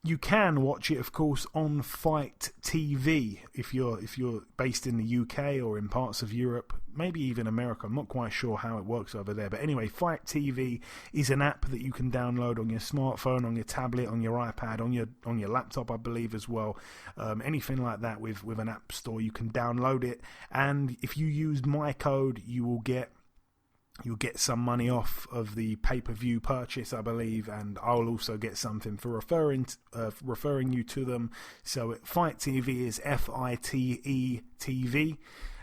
You can watch it, of course, on Fight TV if you're based in the UK or in parts of Europe, maybe even America. I'm not quite sure how it works over there. But anyway, Fight TV is an app that you can download on your smartphone, on your tablet, on your iPad, on your laptop, I believe, as well. Anything like that with an app store, you can download it. And if you use my code, you'll get some money off of the pay-per-view purchase, I believe, and I'll also get something for referring you to them. So Fight TV is FITE TV,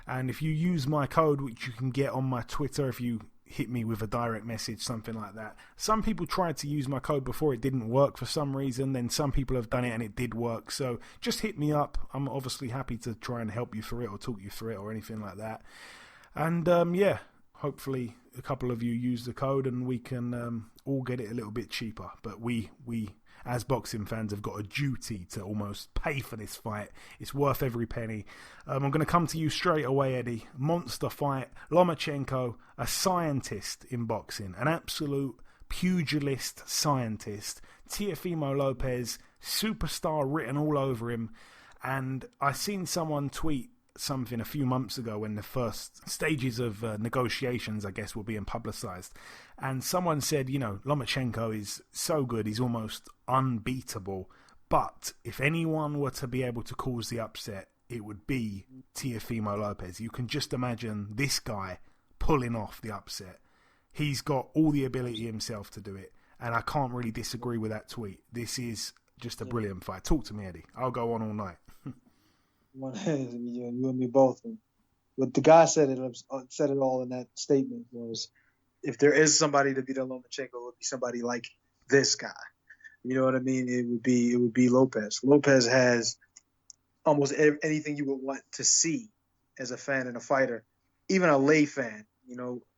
and if you use my code, which you can get on my Twitter, if you hit me with a direct message, something like that. Some people tried to use my code before, it didn't work for some reason, then some people have done it and it did work. So just hit me up. I'm obviously happy to try and help you through it or talk you through it or anything like that. And hopefully a couple of you use the code and we can all get it a little bit cheaper. But we as boxing fans have got a duty to almost pay for this fight. It's worth every penny. I'm going to come to you straight away, Eddie. Monster fight. Lomachenko, a scientist in boxing, an absolute pugilist scientist. Teofimo Lopez, superstar written all over him. And I seen someone tweet something a few months ago when the first stages of negotiations, I guess, were being publicized, and someone said, Lomachenko is so good, he's almost unbeatable, but if anyone were to be able to cause the upset, it would be Teofimo Lopez. You can just imagine this guy pulling off the upset. He's got all the ability himself to do it, and I can't really disagree with that tweet. This is just a brilliant fight. Talk to me, Eddie. I'll go on all night. You and me both. And what the guy said it all in that statement was, if there is somebody to beat Lomachenko, it would be somebody like this guy. You know what I mean? It would be Lopez. Lopez has almost anything you would want to see as a fan and a fighter, even a lay fan.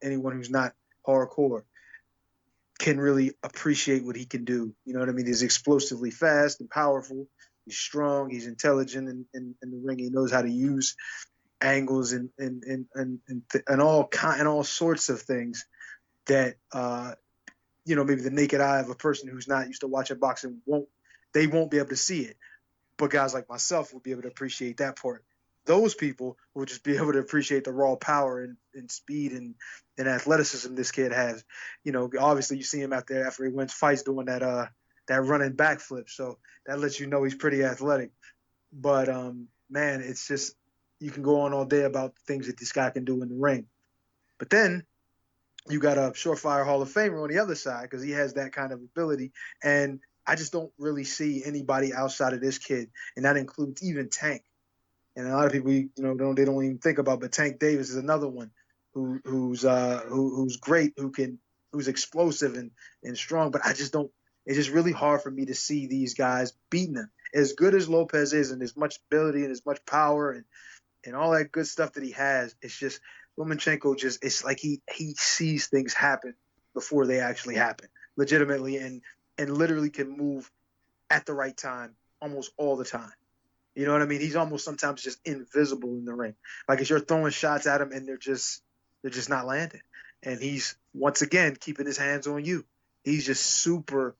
Anyone who's not hardcore can really appreciate what he can do. You know what I mean? He's explosively fast and powerful. He's strong. He's intelligent in the ring. He knows how to use angles and all sorts of things that maybe the naked eye of a person who's not used to watching boxing won't be able to see it. but guys like myself will be able to appreciate that part. Those people will just be able to appreciate the raw power and speed and athleticism this kid has. You know, obviously you see him after he wins fights doing that running backflip. So that lets you know he's pretty athletic. But, man, it's just you can go on all day about things that this guy can do in the ring. But then you got a surefire Hall of Famer on the other side because he has that kind of ability. And I just don't really see anybody outside of this kid, and that includes even Tank. And a lot of people, they don't even think about, but Tank Davis is another one who's great, who's explosive and strong. But I just don't. It's just really hard for me to see these guys beating him. As good as Lopez is, and as much ability and as much power and all that good stuff that he has, it's just Lomachenko. It's like he sees things happen before they actually happen, legitimately, and literally can move at the right time almost all the time. You know what I mean? He's almost sometimes just invisible in the ring. Like as you're throwing shots at him and they're just not landing. And he's once again keeping his hands on you. He's just super,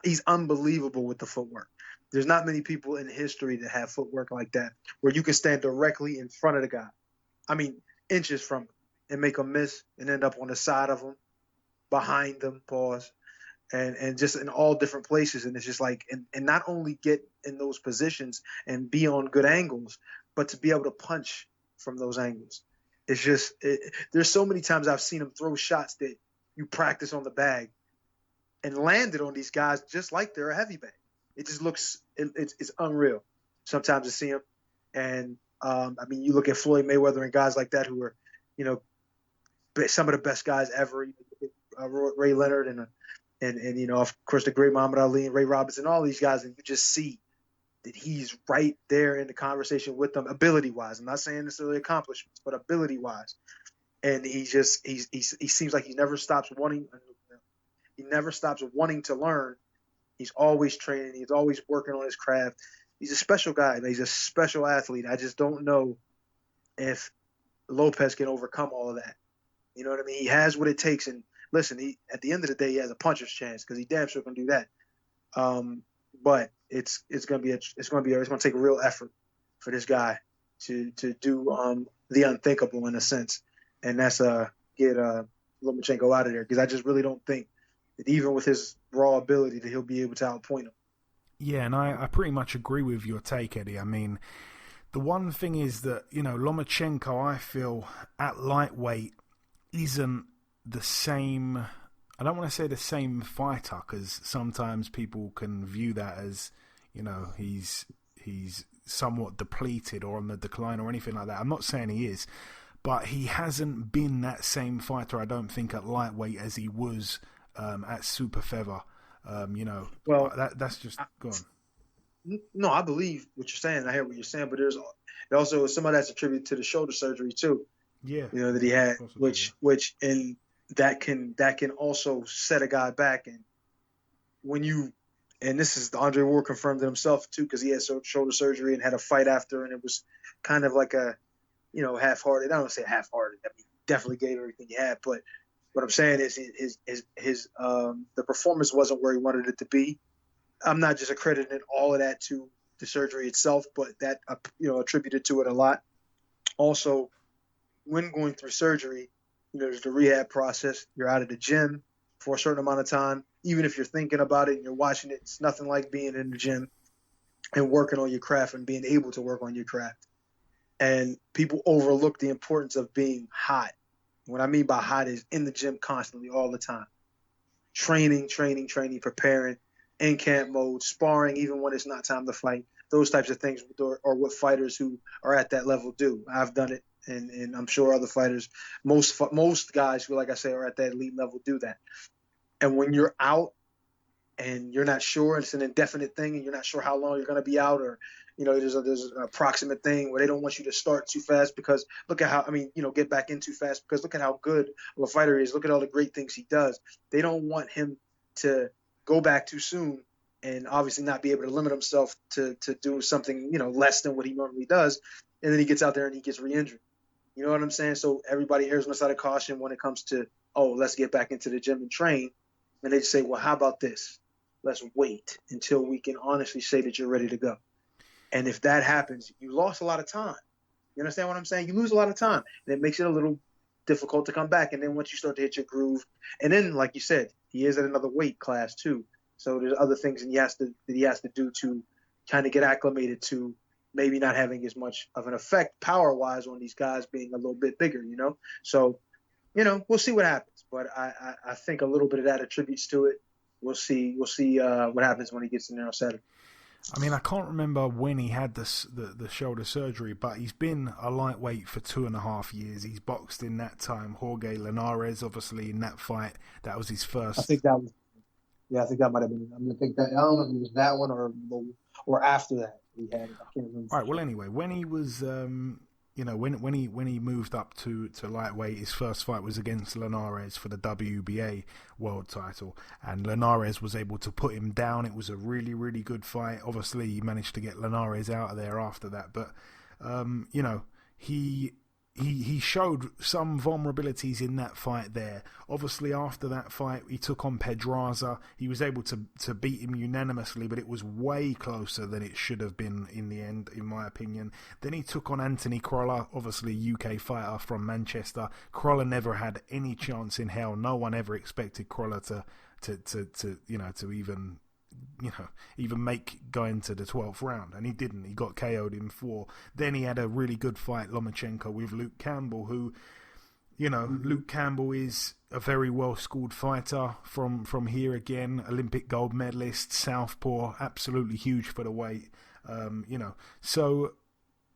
he's unbelievable with the footwork. There's not many people in history that have footwork like that, where you can stand directly in front of the guy. I mean, inches from him and make him miss and end up on the side of him, behind them, pause. And just in all different places. And it's just like, and not only get in those positions and be on good angles, but to be able to punch from those angles. It's just, there's so many times I've seen him throw shots that you practice on the bag and landed on these guys just like they're a heavy bag. It just looks, it's unreal sometimes to see him. And, I mean, you look at Floyd Mayweather and guys like that who are, some of the best guys ever, Ray Leonard and of course, the great Muhammad Ali and Ray Robinson, all these guys, and you just see that he's right there in the conversation with them, ability-wise. I'm not saying necessarily accomplishments, but ability-wise. And he seems like he never stops wanting to learn. He's always training. He's always working on his craft. He's a special guy. He's a special athlete. I just don't know if Lopez can overcome all of that. You know what I mean? He has what it takes, and listen, at the end of the day, he has a puncher's chance because he damn sure can do that. But it's going to take a real effort for this guy to do the unthinkable in a sense, and that's get Lomachenko out of there, because I just really don't think that even with his raw ability that he'll be able to outpoint him. Yeah, and I pretty much agree with your take, Eddie. I mean, the one thing is that Lomachenko, I feel at lightweight isn't the same. I don't want to say the same fighter, because sometimes people can view that as he's somewhat depleted or on the decline or anything like that. I'm not saying he is, but he hasn't been that same fighter, I don't think, at lightweight as he was at super feather. Well, that's just gone. No, I believe what you're saying. I hear what you're saying, but there's also some of that's attributed to the shoulder surgery too. Yeah, that he had, which that can also set a guy back. And and this is Andre Ward confirmed it himself too, because he had shoulder surgery and had a fight after, and it was kind of like a half-hearted. I don't want to say half-hearted. I mean, he definitely gave everything he had, but what I'm saying is his the performance wasn't where he wanted it to be. I'm not just accrediting all of that to the surgery itself, but that attributed to it a lot. Also, when going through surgery, there's the rehab process. You're out of the gym for a certain amount of time. Even if you're thinking about it and you're watching it, it's nothing like being in the gym and working on your craft and being able to work on your craft. And people overlook the importance of being hot. What I mean by hot is in the gym constantly, all the time. Training, preparing, in camp mode, sparring even when it's not time to fight. Those types of things are what fighters who are at that level do. I've done it, and I'm sure other fighters, most guys who, like I say, are at that elite level do that. And when you're out and you're not sure, it's an indefinite thing, and you're not sure how long you're going to be out, or there's an approximate thing where they don't want you to start too fast because look at how get back in too fast because look at how good of a fighter he is. Look at all the great things he does. They don't want him to go back too soon and obviously not be able to limit himself to do something less than what he normally does, and then he gets out there and he gets re-injured. You know what I'm saying? So everybody errs on the side of caution when it comes to let's get back into the gym and train, and they just say, well, how about this? let's wait until we can honestly say that you're ready to go. And if that happens, you lost a lot of time. You understand what I'm saying? You lose a lot of time, and it makes it a little difficult to come back. And then once you start to hit your groove, and then, like you said, he is at another weight class too. So there's other things that he has to do to kind of get acclimated to maybe not having as much of an effect power-wise on these guys being a little bit bigger, So, we'll see what happens. But I think a little bit of that attributes to it. We'll see what happens when he gets in there on Saturday. I mean, I can't remember when he had the shoulder surgery, but he's been a lightweight for 2.5 years. He's boxed in that time. Jorge Linares, obviously, in that fight. That was his first. I think that might have been. I don't know if it was that one or after that he had it. I can't remember. All right. Well, anyway, when he was, when he moved up to lightweight, his first fight was against Linares for the WBA world title, and Linares was able to put him down. It was a really, really good fight. Obviously, he managed to get Linares out of there after that, but he showed some vulnerabilities in that fight there. Obviously, after that fight, he took on Pedraza. He was able to beat him unanimously, but it was way closer than it should have been in the end, in my opinion. Then he took on Anthony Crolla, obviously a UK fighter from Manchester. Crolla never had any chance in hell. No one ever expected Crolla to even make going to the 12th round, and he didn't. He got KO'd in 4. Then he had a really good fight, Lomachenko, with Luke Campbell, who, Luke Campbell is a very well-schooled fighter from here again, Olympic gold medalist, southpaw, absolutely huge for the weight, So,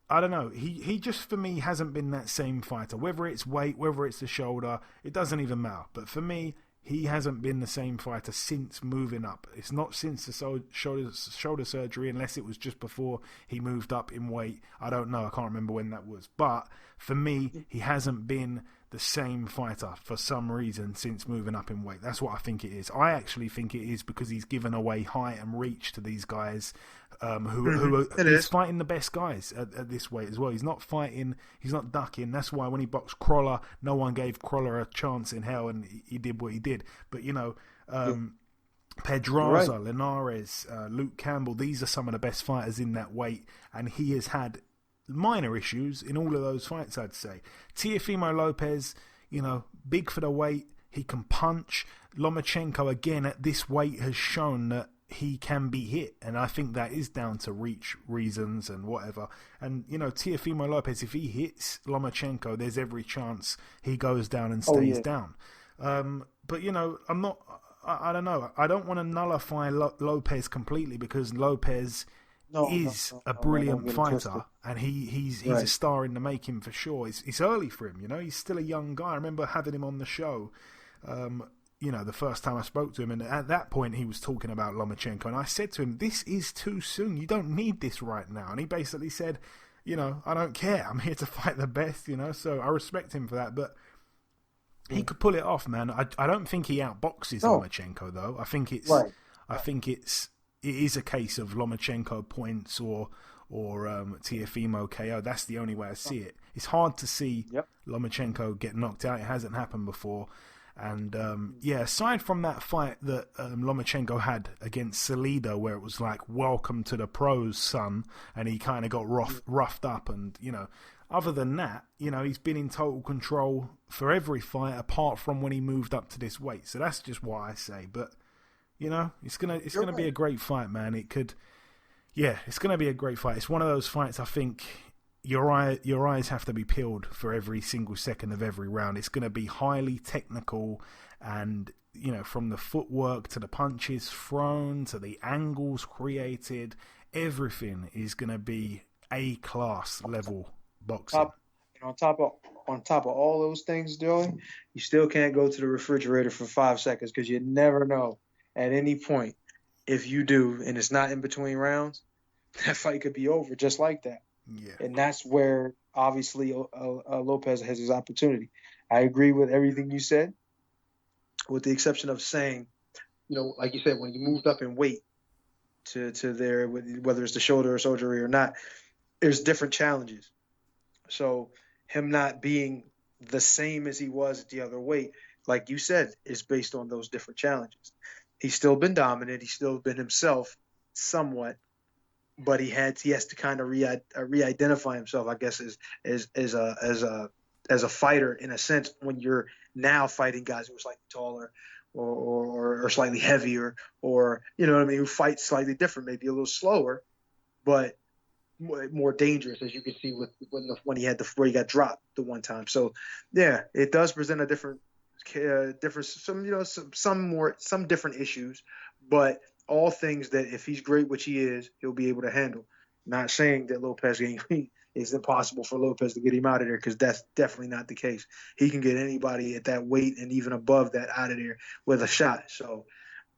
I don't know. He just, for me, hasn't been that same fighter. Whether it's weight, whether it's the shoulder, it doesn't even matter. But for me, he hasn't been the same fighter since moving up. It's not since the shoulder surgery, unless it was just before he moved up in weight. I don't know. I can't remember when that was. But for me, he hasn't been the same fighter for some reason since moving up in weight. That's what I think it is. I actually think it is because he's given away height and reach to these guys he's fighting the best guys at this weight as well. He's not fighting, he's not ducking. That's why when he boxed Crolla, no one gave Crolla a chance in hell, and he did what he did. But, Pedraza, right, Linares, Luke Campbell, these are some of the best fighters in that weight, and he has had minor issues in all of those fights, I'd say. Teofimo Lopez, big for the weight, he can punch. Lomachenko, again, at this weight has shown that he can be hit, and I think that is down to reach reasons and whatever. And, Teofimo Lopez, if he hits Lomachenko, there's every chance he goes down and stays down. But, I'm not... I don't know. I don't want to nullify Lopez completely, because Lopez is a brilliant fighter, and he's a star in the making for sure. It's early for him, He's still a young guy. I remember having him on the show, the first time I spoke to him, and at that point he was talking about Lomachenko, and I said to him, this is too soon. You don't need this right now. And he basically said, I don't care. I'm here to fight the best, So I respect him for that, but he could pull it off, man. I don't think he outboxes Lomachenko, though. I think it's it is a case of Lomachenko points or Teofimo KO. That's the only way I see it. It's hard to see Lomachenko get knocked out. It hasn't happened before. And aside from that fight that Lomachenko had against Salido, where it was like, welcome to the pros, son, and he kind of got roughed up, and other than that, he's been in total control for every fight apart from when he moved up to this weight. So that's just what I say. But it's gonna be a great fight, man. It's gonna be a great fight. It's one of those fights I think your eyes have to be peeled for every single second of every round. It's gonna be highly technical, and from the footwork to the punches thrown to the angles created, everything is gonna be A-class level boxing. On top of all those things, Joey, you still can't go to the refrigerator for 5 seconds, because you never know at any point. If you do, and it's not in between rounds, that fight could be over just like that. Yeah. And that's where obviously Lopez has his opportunity. I agree with everything you said, with the exception of saying, like you said, when you moved up in weight to there, whether it's the shoulder surgery or not, there's different challenges. So him not being the same as he was at the other weight, like you said, is based on those different challenges. He's still been dominant. He's still been himself somewhat, but he has to kind of re-identify himself, I guess, as a fighter in a sense when you're now fighting guys who are slightly taller or slightly heavier, or you know what I mean, who fight slightly different, maybe a little slower, but more dangerous, as you can see with when he had where he got dropped the one time. So yeah, it does present a different some different issues, but all things that if he's great, which he is, he'll be able to handle. Not saying that Lopez it's impossible for Lopez to get him out of there, because that's definitely not the case. He can get anybody at that weight and even above that out of there with a shot. So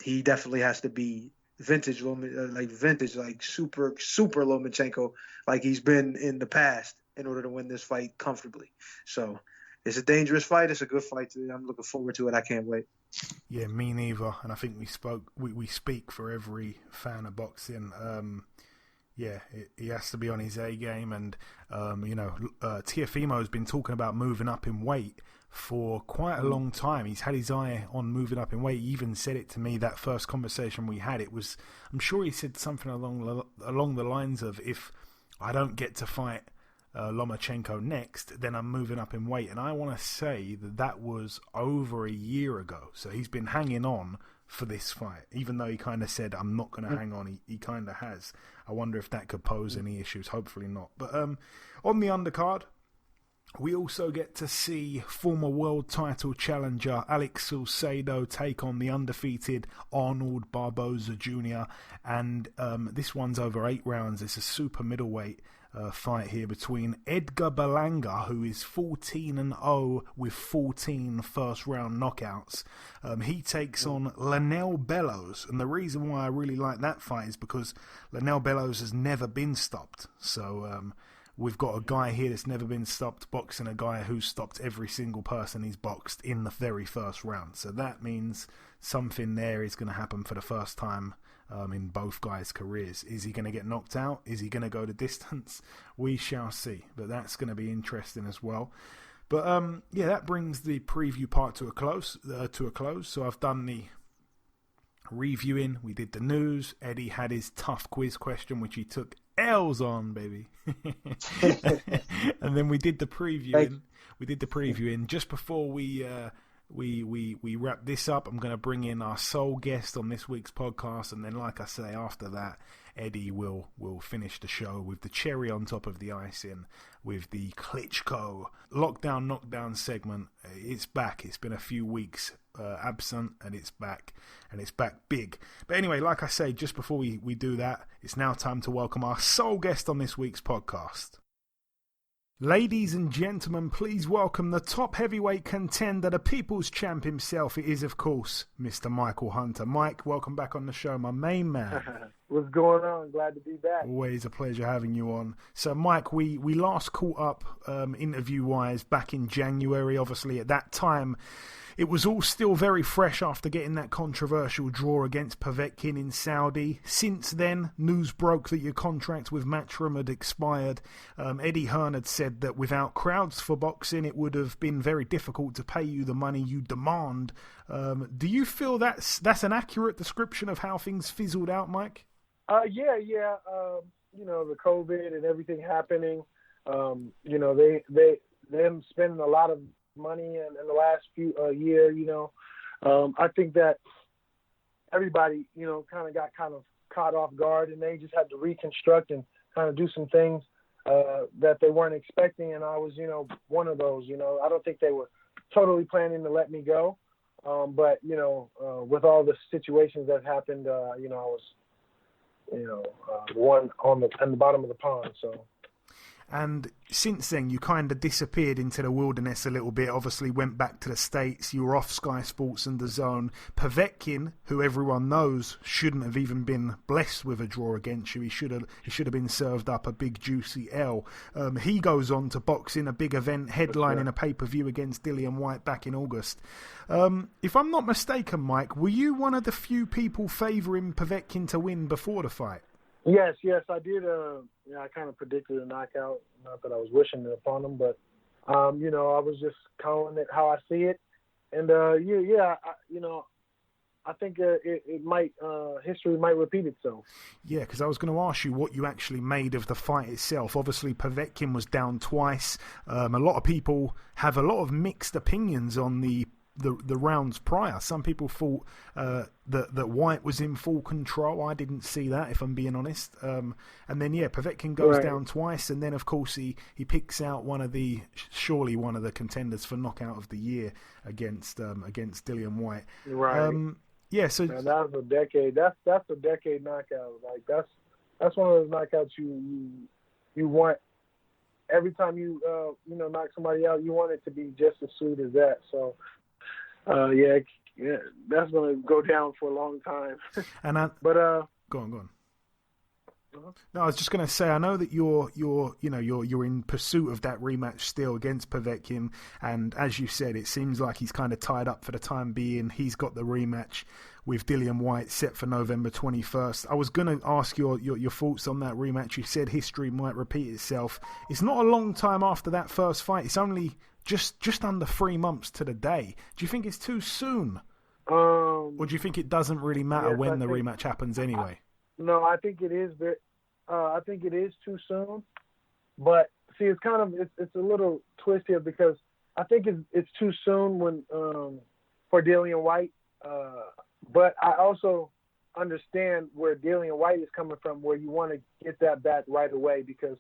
he definitely has to be vintage, like super Lomachenko, like he's been in the past, in order to win this fight comfortably. So it's a dangerous fight. It's a good fight. I'm looking forward to it. I can't wait. Yeah, me neither. And I think we speak for every fan of boxing. He has to be on his A game, and Teofimo's been talking about moving up in weight for quite a long time. He's had his eye on moving up in weight. He even said it to me that first conversation we had. I'm sure he said something along the lines of, if I don't get to fight Lomachenko next, then I'm moving up in weight. And I want to say that was over a year ago. So he's been hanging on for this fight, even though he kind of said, I'm not going to hang on. He kind of has. I wonder if that could pose any issues. Hopefully not. But on the undercard, we also get to see former world title challenger Alex Salcedo take on the undefeated Arnold Barboza Jr. And this one's over 8 rounds. It's a super middleweight fight here between Edgar Berlanga, who is 14-0 with 14 first-round knockouts. He takes on Lanel Bellows, and the reason why I really like that fight is because Lanel Bellows has never been stopped. So we've got a guy here that's never been stopped boxing a guy who's stopped every single person he's boxed in the very first round. So that means something there is going to happen for the first time in both guys' careers. Is he going to get knocked out? Is he going to go the distance? We shall see. But that's going to be interesting as well. But that brings the preview part to a close. So I've done the reviewing. We did the news. Eddie had his tough quiz question, which he took L's on, baby. And then we did the previewing. Just before we wrap this up, I'm going to bring in our sole guest on this week's podcast, and then, like I say, after that, Eddie will finish the show with the cherry on top of the icing with the Klitschko Lockdown Knockdown segment. It's back. It's been a few weeks absent, and it's back big. But anyway, like I say, just before we do that, it's now time to welcome our sole guest on this week's podcast. Ladies and gentlemen, please welcome the top heavyweight contender, the people's champ himself. It is, of course, Mr. Michael Hunter. Mike, welcome back on the show, my main man. What's going on? Glad to be back. Always a pleasure having you on. So, Mike, we last caught up interview-wise back in January. Obviously, at that time, it was all still very fresh after getting that controversial draw against Povetkin in Saudi. Since then, news broke that your contract with Matchroom had expired. Eddie Hearn had said that without crowds for boxing, it would have been very difficult to pay you the money you demand. Do you feel that's an accurate description of how things fizzled out, Mike? Yeah. The COVID and everything happening. Them spending a lot of money in the last few year. I think that everybody, kind of got caught off guard, and they just had to reconstruct and kind of do some things that they weren't expecting. And I was, one of those. I don't think they were totally planning to let me go, but with all the situations that happened, I was, one on the bottom of the pond. So. And since then, you kind of disappeared into the wilderness a little bit. Obviously, went back to the States. You were off Sky Sports and DAZN. Povetkin, who everyone knows shouldn't have even been blessed with a draw against you. He should have been served up a big juicy L. He goes on to box in a big event, headlining a pay-per-view against Dillian Whyte back in August. If I'm not mistaken, Mike, were you one of the few people favouring Povetkin to win before the fight? Yes, I did. I kind of predicted a knockout. Not that I was wishing it upon him, but I was just calling it how I see it. And I think it might history might repeat itself. Yeah, because I was going to ask you what you actually made of the fight itself. Obviously, Povetkin was down twice. A lot of people have a lot of mixed opinions on the rounds prior. Some people thought that Whyte was in full control. I didn't see that, if I'm being honest. And then Povetkin goes down twice, and then of course he picks out surely one of the contenders for knockout of the year against Dillian Whyte. Right. So man, that was a decade. That's a decade knockout. Like that's one of those knockouts you want. Every time you knock somebody out, you want it to be just as sweet as that. So. That's gonna go down for a long time. Go on. No, I was just going to say, I know that you're in pursuit of that rematch still against Povetkin, and as you said, it seems like he's kind of tied up for the time being. He's got the rematch with Dillian Whyte set for November 21st. I was going to ask your thoughts on that rematch. You said history might repeat itself. It's not a long time after that first fight. It's only just under 3 months to the day. Do you think it's too soon? Or do you think it doesn't really matter when the rematch happens anyway? No, I think it is. I think it is too soon. But see, it's kind of it's a little twist here because I think it's too soon when for Dillian Whyte. But I also understand where Dillian Whyte is coming from, where you want to get that back right away because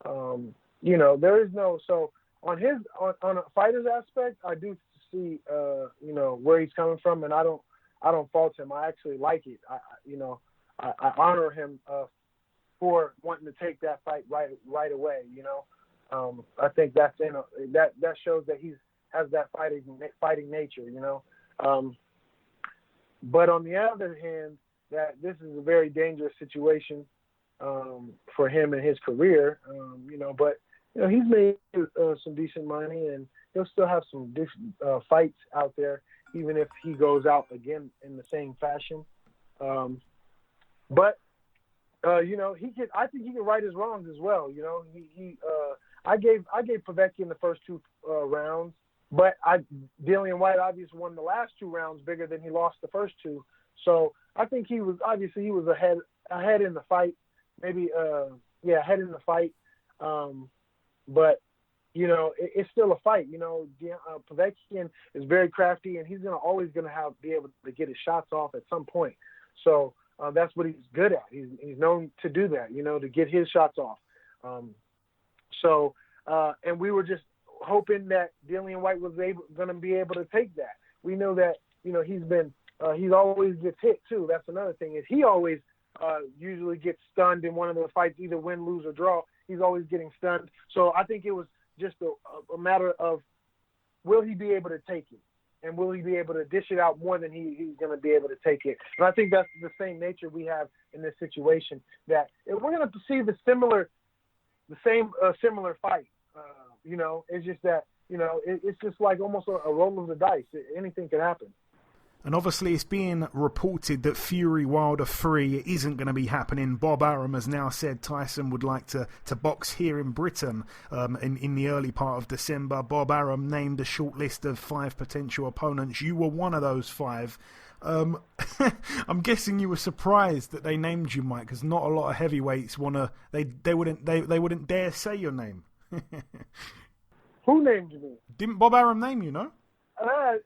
there is no so. On a fighter's aspect, I do see where he's coming from, and I don't fault him. I actually like it. I honor him for wanting to take that fight right away. I think that shows that he has that fighting nature. But on the other hand, that this is a very dangerous situation for him and his career. But. He's made some decent money, and he'll still have some decent fights out there, even if he goes out again in the same fashion. But he can. I think he can right his wrongs as well. I gave Povetkin the first 2 rounds, but Dillian Whyte obviously won the last 2 rounds bigger than he lost the first 2. So I think he was ahead in the fight, maybe ahead in the fight. But it's still a fight. Povetkin is very crafty, and he's always going to be able to get his shots off at some point. So that's what he's good at. He's known to do that. To get his shots off. And we were just hoping that Dillian Whyte was going to be able to take that. We know that he always gets hit too. That's another thing is he always usually gets stunned in one of the fights, either win, lose, or draw. He's always getting stunned. So I think it was just a matter of will he be able to take it? And will he be able to dish it out more than he's going to be able to take it? And I think that's the same nature we have in this situation, that if we're going to see the similar fight. It's just that, it's just like almost a roll of the dice. Anything could happen. And obviously it's being reported that Fury Wilder 3 isn't going to be happening. Bob Arum has now said Tyson would like to box here in Britain in the early part of December. Bob Arum named a short list of 5 potential opponents. You were one of those 5. I'm guessing you were surprised that they named you, Mike, because not a lot of heavyweights they wouldn't dare say your name. Who named me? Didn't Bob Arum name you, no?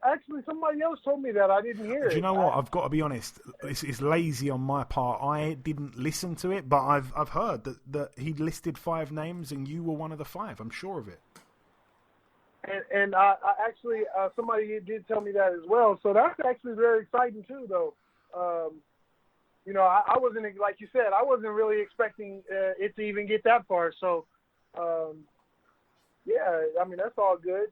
Actually, somebody else told me that. I didn't hear it. Do you know what? I've got to be honest. It's lazy on my part. I didn't listen to it, but I've heard that he listed 5 names and you were one of the 5. I'm sure of it. And I actually, somebody did tell me that as well. So that's actually very exciting too, though. I wasn't, like you said, I wasn't really expecting it to even get that far. So, that's all good.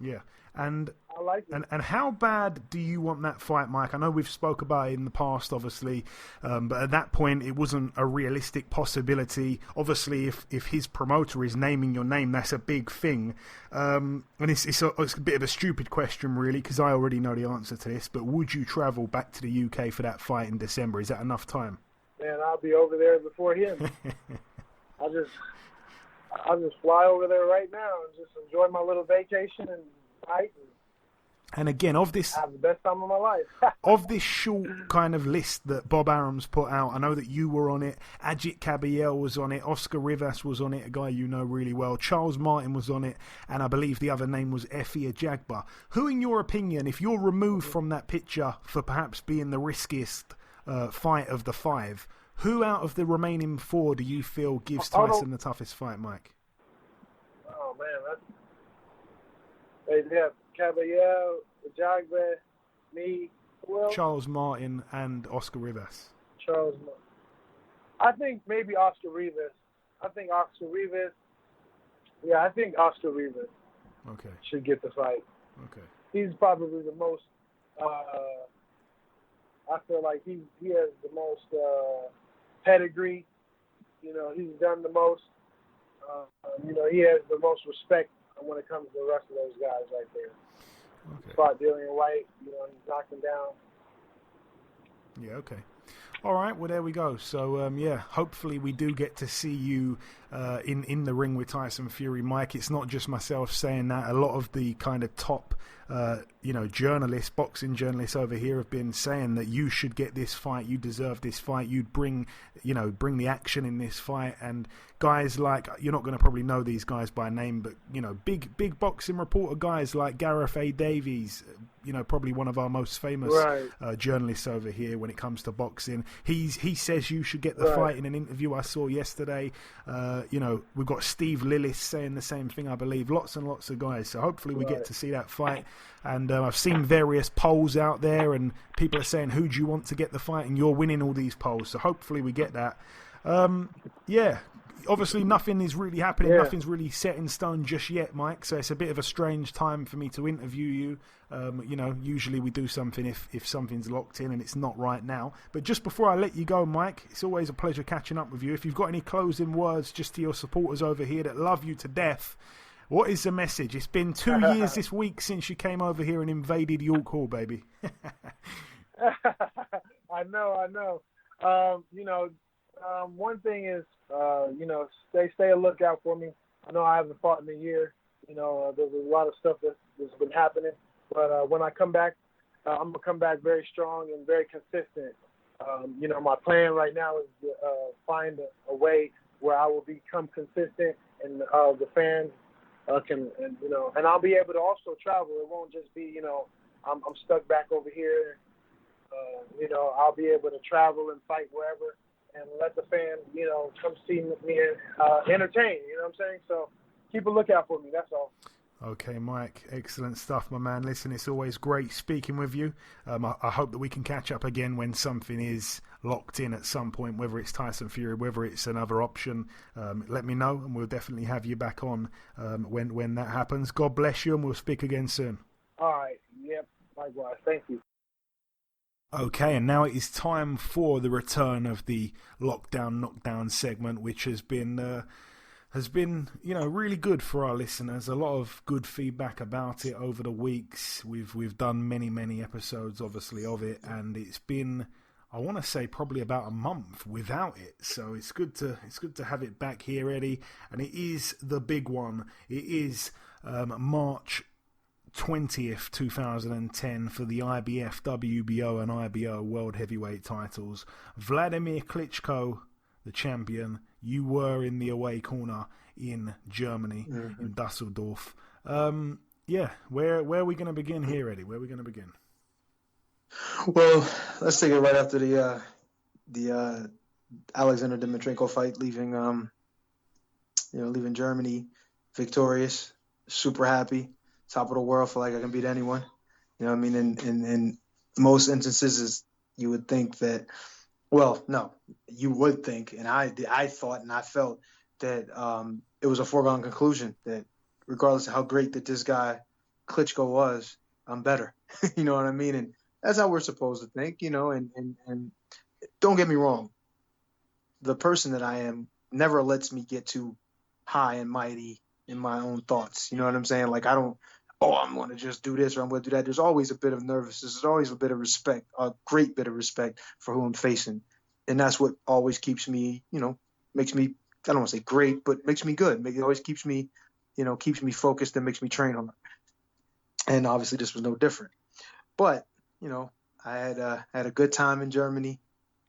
Yeah. And I like it. And how bad do you want that fight, Mike? I know we've spoke about it in the past, obviously, but at that point it wasn't a realistic possibility. Obviously, if his promoter is naming your name, that's a big thing. And it's a bit of a stupid question, really, because I already know the answer to this. But would you travel back to the UK for that fight in December? Is that enough time? Man, I'll be over there before him. I'll just fly over there right now and just enjoy my little vacation and fight. And again, of this, I have the best time of my life. of this short kind of list that Bob Arum's put out, I know that you were on it. Ajit Kabayel was on it. Oscar Rivas was on it, a guy you know really well. Charles Martin was on it, and I believe the other name was Effie Ajagba. Who, in your opinion, if you're removed from that picture for perhaps being the riskiest fight of the 5, who out of the remaining 4 do you feel gives Tyson the toughest fight, Mike? Oh man, they have Caballero, Jagbe, me, well, Charles Martin and Oscar Rivas. Charles Martin. I think maybe Oscar Rivas. I think Oscar Rivas Okay. should get the fight. Okay. He's probably the most. I feel like he has the most pedigree. You know, he's done the most. You know, he has the most respect when it comes to the rest of those guys right there. Okay. Fought Dillian Whyte, you know, he's knocked him down. Yeah, okay. All right, well, there we go. So, hopefully we do get to see you in the ring with Tyson Fury, Mike. It's not just myself saying that. A lot of the kind of top, journalists, boxing journalists over here have been saying that you should get this fight. You deserve this fight. You'd bring the action in this fight. And guys like, you're not going to probably know these guys by name, but, big boxing reporter guys like Gareth A. Davies, probably one of our most famous journalists over here when it comes to boxing. He says you should get the fight in an interview I saw yesterday. We've got Steve Lillis saying the same thing, I believe. Lots and lots of guys. So hopefully we get to see that fight. And I've seen various polls out there, and people are saying, who do you want to get the fight? And you're winning all these polls. So hopefully we get that. Obviously nothing is really happening. Nothing's really set in stone just yet, Mike. So it's a bit of a strange time for me to interview you. Usually we do something if something's locked in, and it's not right now. But just before I let you go, Mike, it's always a pleasure catching up with you. If you've got any closing words just to your supporters over here that love you to death, what is the message? It's been 2 years this week since you came over here and invaded York Hall, baby. I know. One thing is, stay a lookout for me. I know I haven't fought in a year. There's a lot of stuff that's been happening. But when I come back, I'm going to come back very strong and very consistent. My plan right now is to find a way where I will become consistent, and the fans and I'll be able to also travel. It won't just be, I'm stuck back over here. I'll be able to travel and fight wherever and let the fans, come see me and entertain. You know what I'm saying? So keep a lookout for me. That's all. Okay, Mike. Excellent stuff, my man. Listen, it's always great speaking with you. I hope that we can catch up again when something is locked in at some point, whether it's Tyson Fury, whether it's another option. Let me know, and we'll definitely have you back on when that happens. God bless you, and we'll speak again soon. All right. Yep. Likewise. Thank you. Okay, and now it is time for the return of the Lockdown Knockdown segment, which has been really good for our listeners. A lot of good feedback about it over the weeks. We've done many episodes, obviously, of it, and it's been, I want to say, probably about a month without it. So it's good to have it back here, Eddie. And it is the big one. It is March 20th, 2010 for the IBF, WBO and IBO World Heavyweight titles. Wladimir Klitschko, the champion. You were in the away corner in Germany, in Dusseldorf. Where are we going to begin here, Eddie? Where are we going to begin? Well, let's take it right after the Alexander Dimitrienko fight, leaving Germany victorious, super happy, top of the world, feel like I can beat anyone. You know what I mean? In most instances, you would think that. Well, no, you would think, and I thought and I felt that it was a foregone conclusion that regardless of how great that this guy Klitschko was, I'm better. You know what I mean? And that's how we're supposed to think, and don't get me wrong. The person that I am never lets me get too high and mighty in my own thoughts. You know what I'm saying? Like, I'm going to just do this or I'm going to do that. There's always a bit of nervousness. There's always a bit of respect, a great bit of respect for who I'm facing. And that's what always keeps me, makes me, I don't want to say great, but makes me good. It always keeps me, keeps me focused and makes me train on it. and obviously this was no different. But I had a good time in Germany,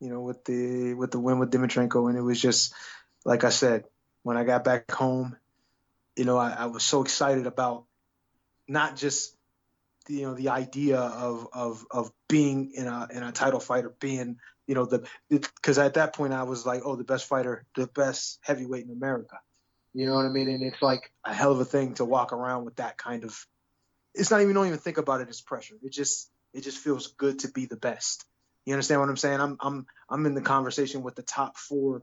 with the win with Dimitrenko, and it was just like I said, when I got back home, I was so excited about not just the idea of being in a title fight, or being because at that point I was like, oh, the best fighter, the best heavyweight in America. You know what I mean? And it's like a hell of a thing to walk around with that kind of. It's not even, don't even think about it as pressure. It just feels good to be the best. You understand what I'm saying? I'm in the conversation with the top four,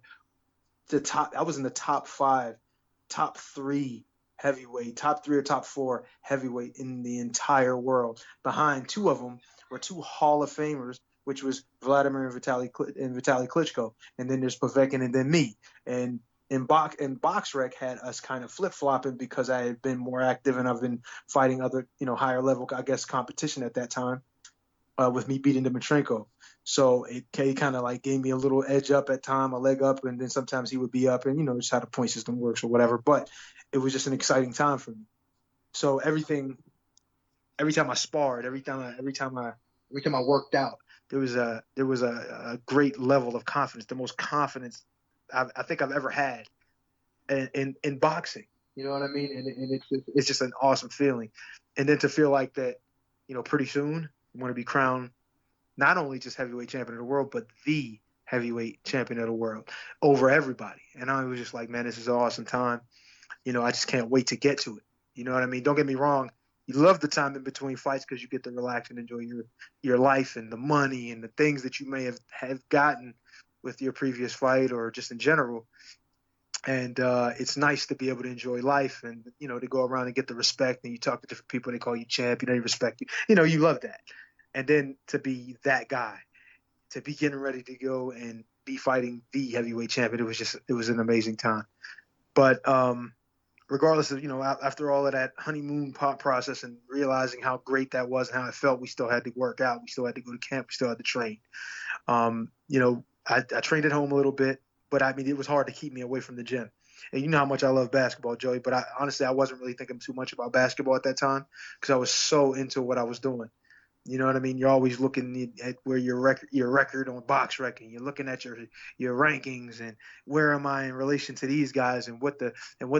I was in the top five, top three heavyweight, top three or top four heavyweight in the entire world. Behind two of them were two Hall of Famers, which was Wladimir and Vitaly Klitschko, and then there's Povetkin, and then me. And BoxRec had us kind of flip-flopping because I had been more active and I've been fighting other, higher level, I guess, competition at that time, with me beating Dimitrenko. So it kind of like gave me a little edge up at time, a leg up, and then sometimes he would be up, and just how the point system works or whatever. But it was just an exciting time for me. So every time I sparred, every time I worked out, there was a great level of confidence, the most confidence I think I've ever had in boxing. You know what I mean? And it's just an awesome feeling. And then to feel like that, pretty soon I'm going to be crowned not only just heavyweight champion of the world, but the heavyweight champion of the world over everybody. And I was just like, man, this is an awesome time. I just can't wait to get to it. You know what I mean? Don't get me wrong. You love the time in between fights because you get to relax and enjoy your life and the money and the things that you may have gotten with your previous fight or just in general. And it's nice to be able to enjoy life and, to go around and get the respect, and you talk to different people, they call you champ, they respect you. You love that. And then to be that guy, to be getting ready to go and be fighting the heavyweight champion, it was an amazing time. But regardless of, after all of that honeymoon process and realizing how great that was and how it felt, we still had to work out. We still had to go to camp. We still had to train. I trained at home a little bit, but I mean, it was hard to keep me away from the gym. And you know how much I love basketball, Joey, but honestly, I wasn't really thinking too much about basketball at that time because I was so into what I was doing. You know what I mean? You're always looking at where your record on BoxRec, and you're looking at your rankings and where am I in relation to these guys and what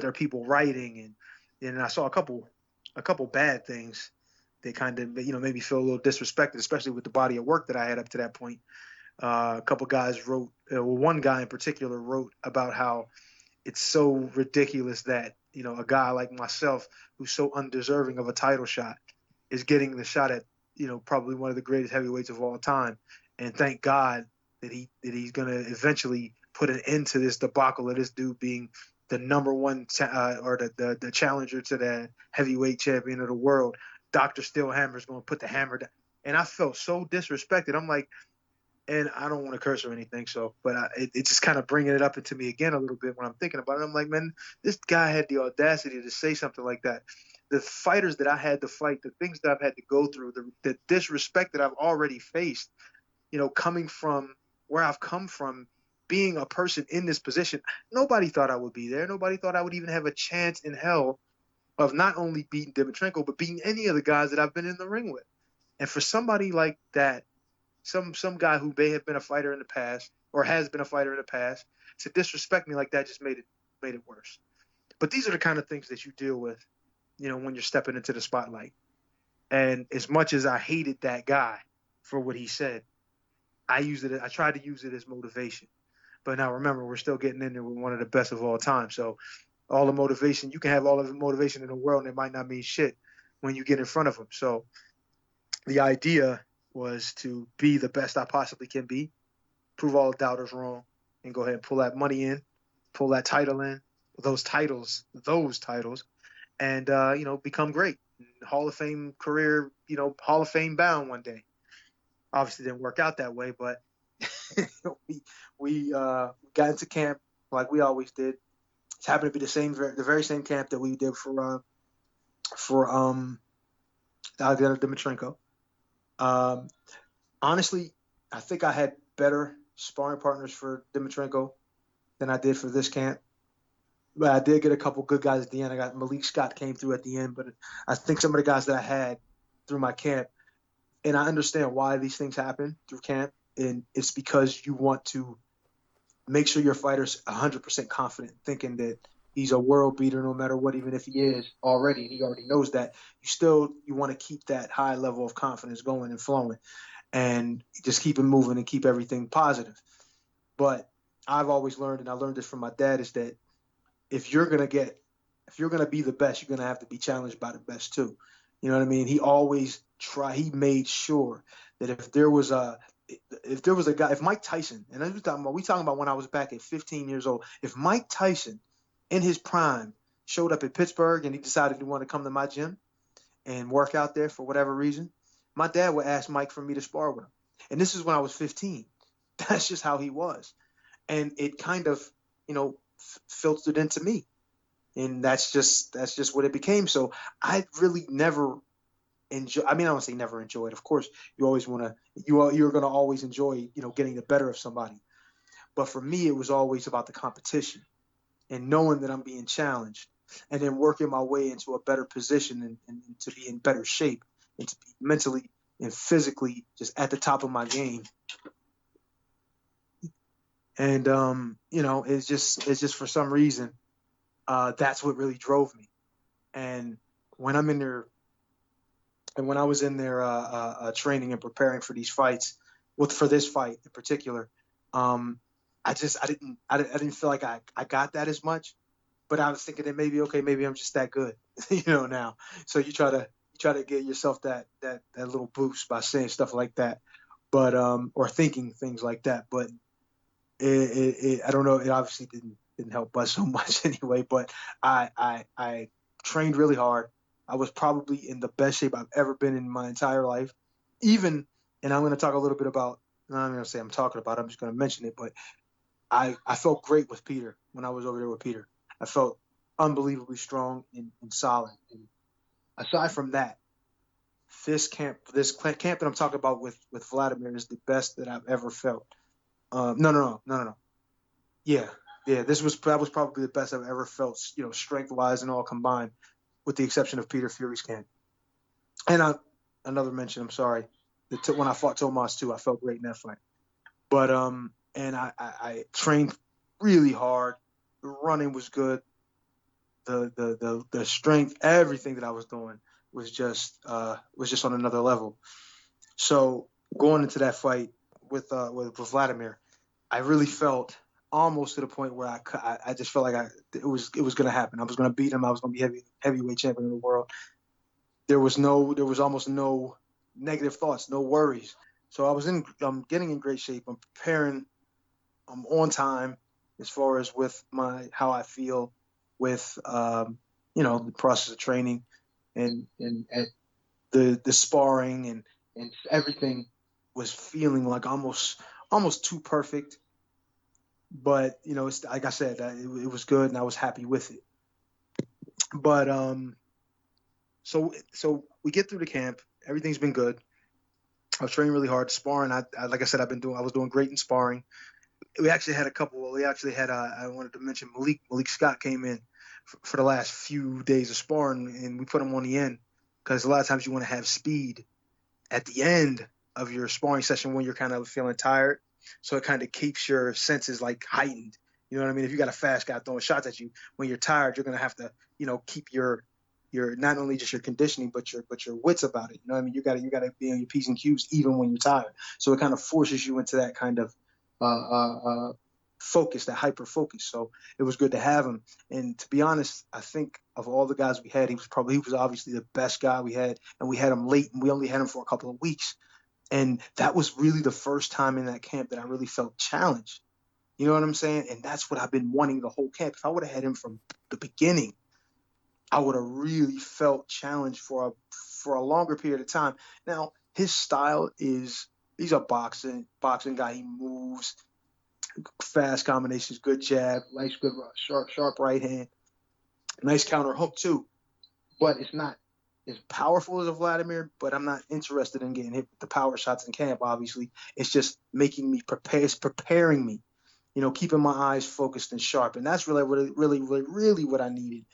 are people writing, and I saw a couple bad things that kind of made me feel a little disrespected, especially with the body of work that I had up to that point. A couple guys wrote, one guy in particular wrote about how it's so ridiculous that a guy like myself who's so undeserving of a title shot is getting the shot at probably one of the greatest heavyweights of all time. And thank God that he's going to eventually put an end to this debacle of this dude being the number one or the challenger to the heavyweight champion of the world. Dr. Steelhammer is going to put the hammer down. And I felt so disrespected. I'm like, and I don't want to curse or anything, but it just kind of bringing it up into me again a little bit when I'm thinking about it. I'm like, man, this guy had the audacity to say something like that. The fighters that I had to fight, the things that I've had to go through, the disrespect that I've already faced, coming from where I've come from, being a person in this position, nobody thought I would be there. Nobody thought I would even have a chance in hell of not only beating Dimitrenko, but beating any of the guys that I've been in the ring with. And for somebody like that, some guy who may have been a fighter in the past or has been a fighter in the past, to disrespect me like that just made it worse. But these are the kind of things that you deal with, when you're stepping into the spotlight. And as much as I hated that guy for what he said, I tried to use it as motivation. But now remember, we're still getting in there with one of the best of all time. So all the motivation, you can have all of the motivation in the world, and it might not mean shit when you get in front of them. So the idea was to be the best I possibly can be, prove all the doubters wrong, and go ahead and pull that money in, pull that title in, those titles, and, become great. Hall of Fame career, Hall of Fame bound one day. Obviously didn't work out that way, but we got into camp like we always did. It happened to be the very same camp that we did for Alexander Dimitrenko. Honestly, I think I had better sparring partners for Dimitrenko than I did for this camp. But I did get a couple good guys at the end. I got Malik Scott came through at the end, but I think some of the guys that I had through my camp, and I understand why these things happen through camp, and it's because you want to make sure your fighter's 100% confident, thinking that he's a world beater no matter what, even if he is already, and he already knows that. You want to keep that high level of confidence going and flowing, and just keep it moving and keep everything positive. But I've always learned, and I learned this from my dad, is that if you're gonna be the best, you're gonna have to be challenged by the best too. You know what I mean? He made sure that if there was a guy, if Mike Tyson, and we talking about when I was back at 15 years old, if Mike Tyson in his prime showed up at Pittsburgh and he decided he wanted to come to my gym and work out there for whatever reason, my dad would ask Mike for me to spar with him. And this is when I was 15. That's just how he was. And it kind of, filtered into me. And that's just what it became. So I really never enjoy. I mean, I don't say never enjoyed. Of course, you always want to. You're going to always enjoy, getting the better of somebody. But for me, it was always about the competition and knowing that I'm being challenged, and then working my way into a better position and to be in better shape and to be mentally and physically just at the top of my game. And it's just for some reason, that's what really drove me. And when I'm in there, and when I was in there training and preparing for these fights, for this fight in particular, I didn't feel like I got that as much. But I was thinking that maybe I'm just that good, now. So you try to get yourself that little boost by saying stuff like that, but or thinking things like that. But I don't know. It obviously didn't help us so much anyway. But I trained really hard. I was probably in the best shape I've ever been in my entire life. And I'm going to talk a little bit about. I'm going to say I'm talking about. I'm just going to mention it. But I felt great with Peter when I was over there with Peter. I felt unbelievably strong and solid. And aside from that, this camp that I'm talking about with Wladimir is the best that I've ever felt. No. Yeah. That was probably the best I've ever felt, strength-wise and all combined, with the exception of Peter Fury's camp. And another mention, I'm sorry, when I fought Tomas too, I felt great in that fight. But and I trained really hard. The running was good. The strength, everything that I was doing was just on another level. So going into that fight with Wladimir, I really felt almost to the point where I just felt like it was going to happen. I was going to beat him. I was going to be heavyweight champion of the world. There was almost no negative thoughts, no worries. So I'm getting in great shape. I'm preparing. I'm on time as far as with how I feel with the process of training and the sparring and everything was feeling like almost too perfect. But it's like I said, it was good and I was happy with it. But so we get through the camp. Everything's been good. I was training really hard, sparring. Like I said, I was doing great in sparring. We actually had a couple. I wanted to mention Malik Scott came in for the last few days of sparring, and we put him on the end because a lot of times you want to have speed at the end of your sparring session when you're kind of feeling tired. So it kind of keeps your senses like heightened. You know what I mean? If you got a fast guy throwing shots at you when you're tired, you're going to have to, keep your not only just your conditioning, but your wits about it. You know what I mean? You got to be on your P's and Q's even when you're tired. So it kind of forces you into that kind of focus, that hyper focus. So it was good to have him. And to be honest, I think of all the guys we had, he was obviously the best guy we had, and we had him late, and we only had him for a couple of weeks. And that was really the first time in that camp that I really felt challenged. You know what I'm saying? And that's what I've been wanting the whole camp. If I would have had him from the beginning, I would have really felt challenged for a longer period of time. Now, his style he's a boxing guy. He moves, fast combinations, good jab, nice, good, sharp right hand, nice counter hook too. But it's not as powerful as a Wladimir, but I'm not interested in getting hit with the power shots in camp, obviously. It's just making me prepare. It's preparing me, keeping my eyes focused and sharp. And that's really what I needed.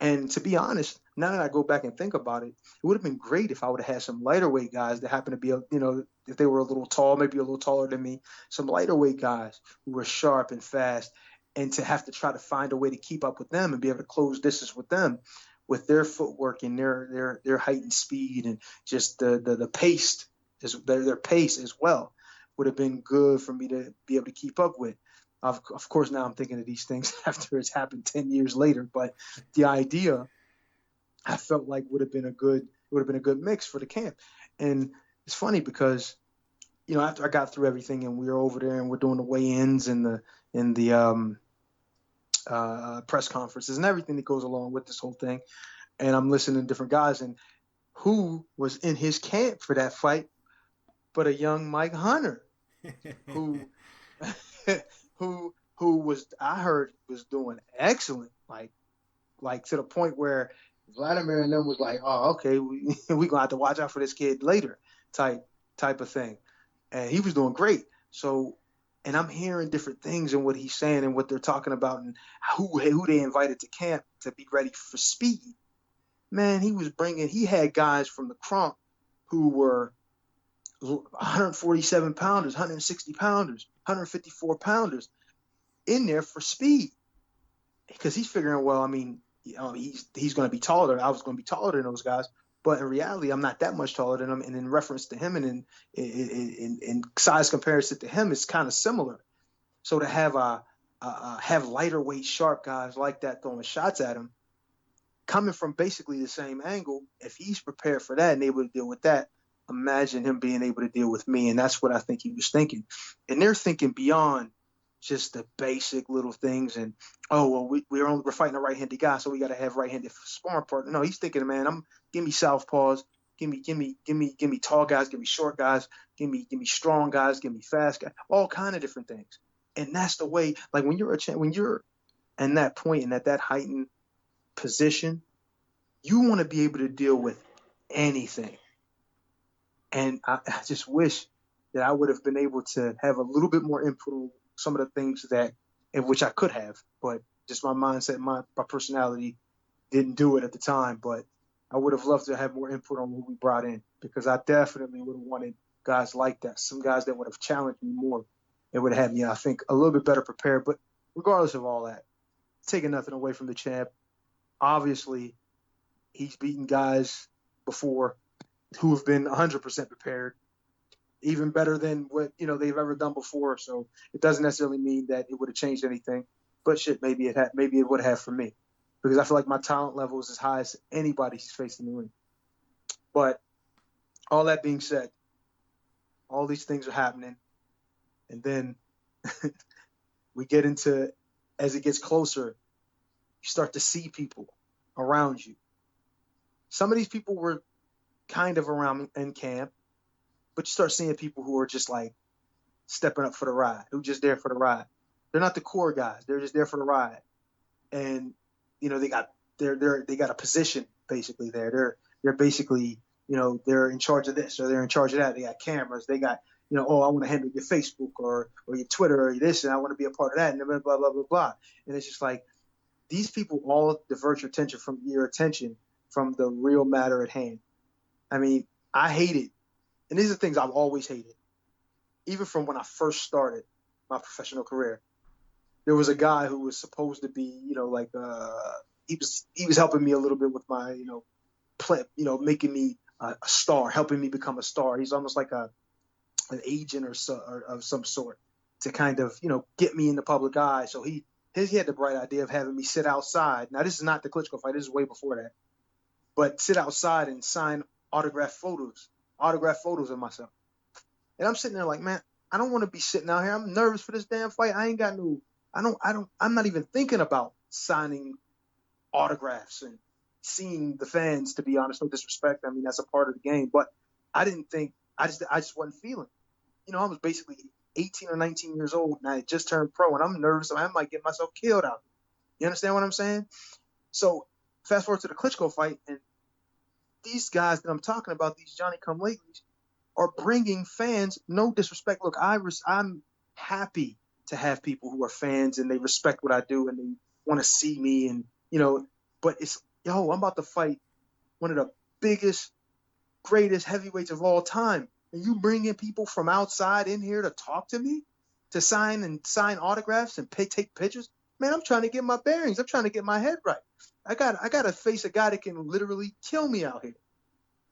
And to be honest, now that I go back and think about it, it would have been great if I would have had some lighter weight guys that happen to be, if they were a little tall, maybe a little taller than me, some lighter weight guys who were sharp and fast, and to have to try to find a way to keep up with them and be able to close distance with them, with their footwork and their height and speed and just the pace, their pace as well, would have been good for me to be able to keep up with. Of course, now I'm thinking of these things after it's happened 10 years later, but the idea I felt like would have been a good mix for the camp. And it's funny because, after I got through everything and we were over there and we're doing the weigh-ins and the press conferences and everything that goes along with this whole thing, and I'm listening to different guys, and who was in his camp for that fight but a young Mike Hunter, who was, I heard, was doing excellent, like to the point where Wladimir and them was like, oh, okay, we gonna have to watch out for this kid later, type of thing, and he was doing great. So, and I'm hearing different things and what he's saying and what they're talking about and who they invited to camp to be ready for speed. Man, he had guys from the Crump who were 147 pounders, 160 pounders, 154 pounders in there for speed, because he's figuring, well, I mean, he's going to be taller. I was going to be taller than those guys, but in reality, I'm not that much taller than him. And in reference to him and in size comparison to him, it's kind of similar. So to have have lighter weight, sharp guys like that throwing shots at him, coming from basically the same angle, if he's prepared for that and able to deal with that, imagine him being able to deal with me. And that's what I think he was thinking. And they're thinking beyond just the basic little things. And, oh, well, we're fighting a right-handed guy, so we got to have right-handed sparring partner. No, he's thinking, man, give me southpaws, give me tall guys, give me short guys, give me strong guys, give me fast guys, all kind of different things. And that's the way, like when you're in that point and at that heightened position, you want to be able to deal with anything. And I just wish that I would have been able to have a little bit more input on some of the things which I could have, but just my mindset, my personality didn't do it at the time. But I would have loved to have more input on who we brought in, because I definitely would have wanted guys like that, some guys that would have challenged me more. It would have had me, I think, a little bit better prepared. But regardless of all that, taking nothing away from the champ, obviously he's beaten guys before who have been 100% prepared, even better than what they've ever done before. So it doesn't necessarily mean that it would have changed anything, but shit, maybe it would have for me, because I feel like my talent level is as high as anybody's faced in the ring. But all that being said, all these things are happening, and then we get into, as it gets closer, you start to see people around you. Some of these people were kind of around in camp, but you start seeing people who are just like stepping up for the ride, who just there for the ride. They're not the core guys. They're just there for the ride. And, they got a position basically there. They're basically, they're in charge of this or they're in charge of that. They got cameras. They got, I want to handle your Facebook or your Twitter or this, and I want to be a part of that, and blah, blah, blah, blah, blah. And it's just like, these people all divert your attention from the real matter at hand. I mean, I hate it. And these are things I've always hated. Even from when I first started my professional career, there was a guy who was supposed to be, he was helping me a little bit with my, making me a star, helping me become a star. He's almost like an agent or of some sort to kind of, get me in the public eye. So he had the bright idea of having me sit outside. Now, this is not the Klitschko fight. This is way before that. But sit outside and sign autograph photos of myself. And I'm sitting there like, man, I don't want to be sitting out here. I'm nervous for this damn fight. I'm not even thinking about signing autographs and seeing the fans, to be honest. No disrespect. I mean, that's a part of the game. But I just wasn't feeling. I was basically 18 or 19 years old and I had just turned pro, and I'm nervous. I might get myself killed out. You understand what I'm saying? So fast forward to the Klitschko fight, and these guys that I'm talking about, these Johnny-come-latelys, are bringing fans. No disrespect. Look, I'm happy to have people who are fans and they respect what I do and they want to see me, and but yo, I'm about to fight one of the biggest, greatest heavyweights of all time. And you bringing people from outside in here to talk to me, to sign autographs and take pictures? Man, I'm trying to get my bearings. I'm trying to get my head right. I got to face a guy that can literally kill me out here.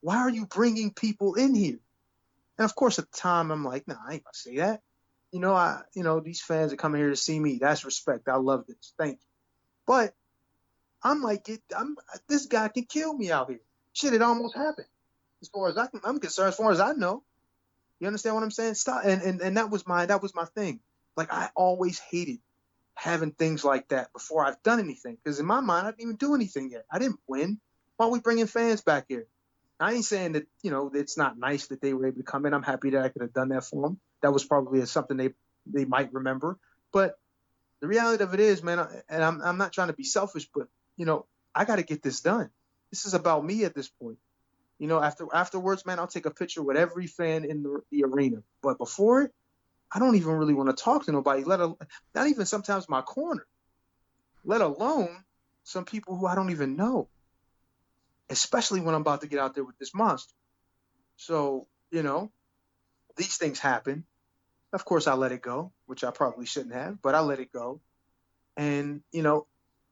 Why are you bringing people in here? And of course, at the time, I'm like, nah, I ain't gonna say that. These fans are coming here to see me. That's respect. I love this. Thank you. But I'm like, this guy can kill me out here. Shit, it almost happened. As far as I'm concerned, as far as I know. You understand what I'm saying? Stop. And that was my thing. Like, I always hated having things like that before I've done anything. Because in my mind, I didn't even do anything yet. I didn't win. Why are we bringing fans back here? I ain't saying that, it's not nice that they were able to come in. I'm happy that I could have done that for them. That was probably something they might remember. But the reality of it is, man, and I'm not trying to be selfish, but, I got to get this done. This is about me at this point. Afterwards, man, I'll take a picture with every fan in the arena. But before it, I don't even really want to talk to nobody, not even sometimes my corner, let alone some people who I don't even know, especially when I'm about to get out there with this monster. So, these things happen. Of course, I let it go, which I probably shouldn't have, but I let it go. And,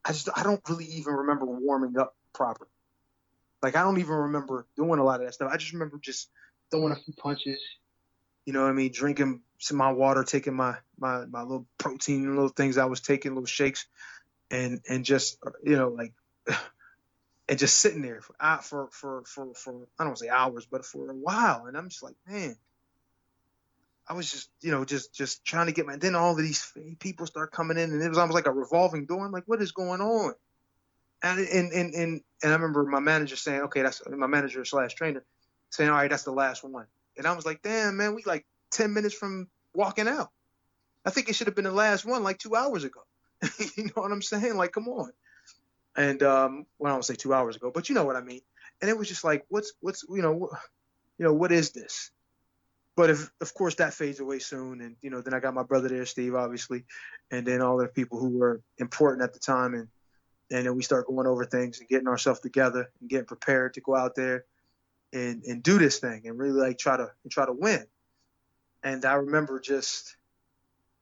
I don't really even remember warming up properly. Like, I don't even remember doing a lot of that stuff. I just remember just throwing a few punches, you know what I mean, drinking some of my water, taking my little protein, little things I was taking, little shakes, and just, and just sitting there for I don't want to say hours, but for a while. And I'm just like, man, I was just trying to get then all of these people start coming in, and it was almost like a revolving door. I'm like, what is going on? And I remember my manager saying, okay, that's my manager / trainer saying, all right, that's the last one. And I was like, damn, man, we like 10 minutes from walking out. I think it should have been the last one like 2 hours ago. You know what I'm saying? Like, come on. And well, I don't say 2 hours ago, but you know what I mean. And it was just like, what is this? But of course that fades away soon. And, then I got my brother there, Steve, obviously. And then all the people who were important at the time. And then we start going over things and getting ourselves together and getting prepared to go out there and do this thing and really like try to win. And I remember just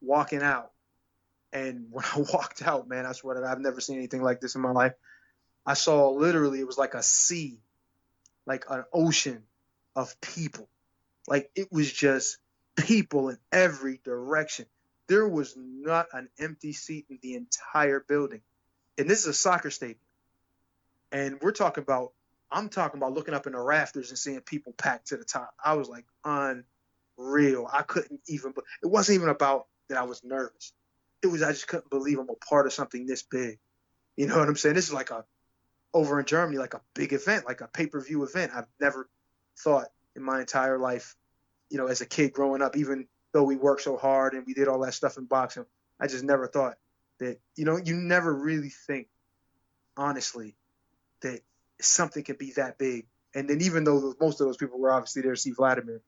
walking out. And when I walked out, man, I swear I've never seen anything like this in my life. I saw literally, it was like a sea, like an ocean of people. Like, it was just people in every direction. There was not an empty seat in the entire building. And this is a soccer stadium. And I'm talking about looking up in the rafters and seeing people packed to the top. I was like, unreal. I couldn't even, it wasn't even about that I was nervous. It was, I just couldn't believe I'm a part of something this big. You know what I'm saying? This is like over in Germany, like a big event, like a pay-per-view event. I've never thought in my entire life, as a kid growing up, even though we worked so hard and we did all that stuff in boxing, I just never thought that, you never really think, honestly, that something can be that big. And then even though most of those people were obviously there to see Wladimir,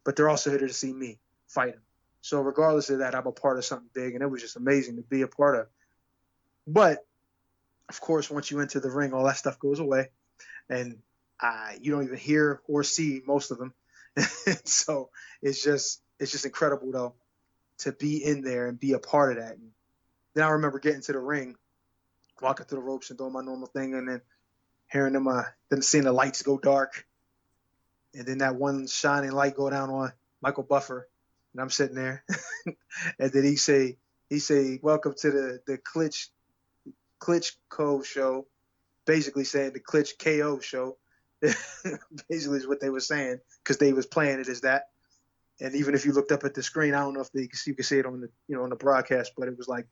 but they're also here to see me fight him. So regardless of that, I'm a part of something big, and it was just amazing to be a part of. But, of course, once you enter the ring, all that stuff goes away, and you don't even hear or see most of them. So it's just incredible, though, to be in there and be a part of that. And then I remember getting to the ring, walking through the ropes and doing my normal thing, and then hearing then seeing the lights go dark, and then that one shining light go down on Michael Buffer. And I'm sitting there, and then he say, welcome to the Klitschko show, basically saying the Klitsch KO show, basically is what they were saying, because they was playing it as that. And even if you looked up at the screen, I don't know if you could see it on the on the broadcast, but it was like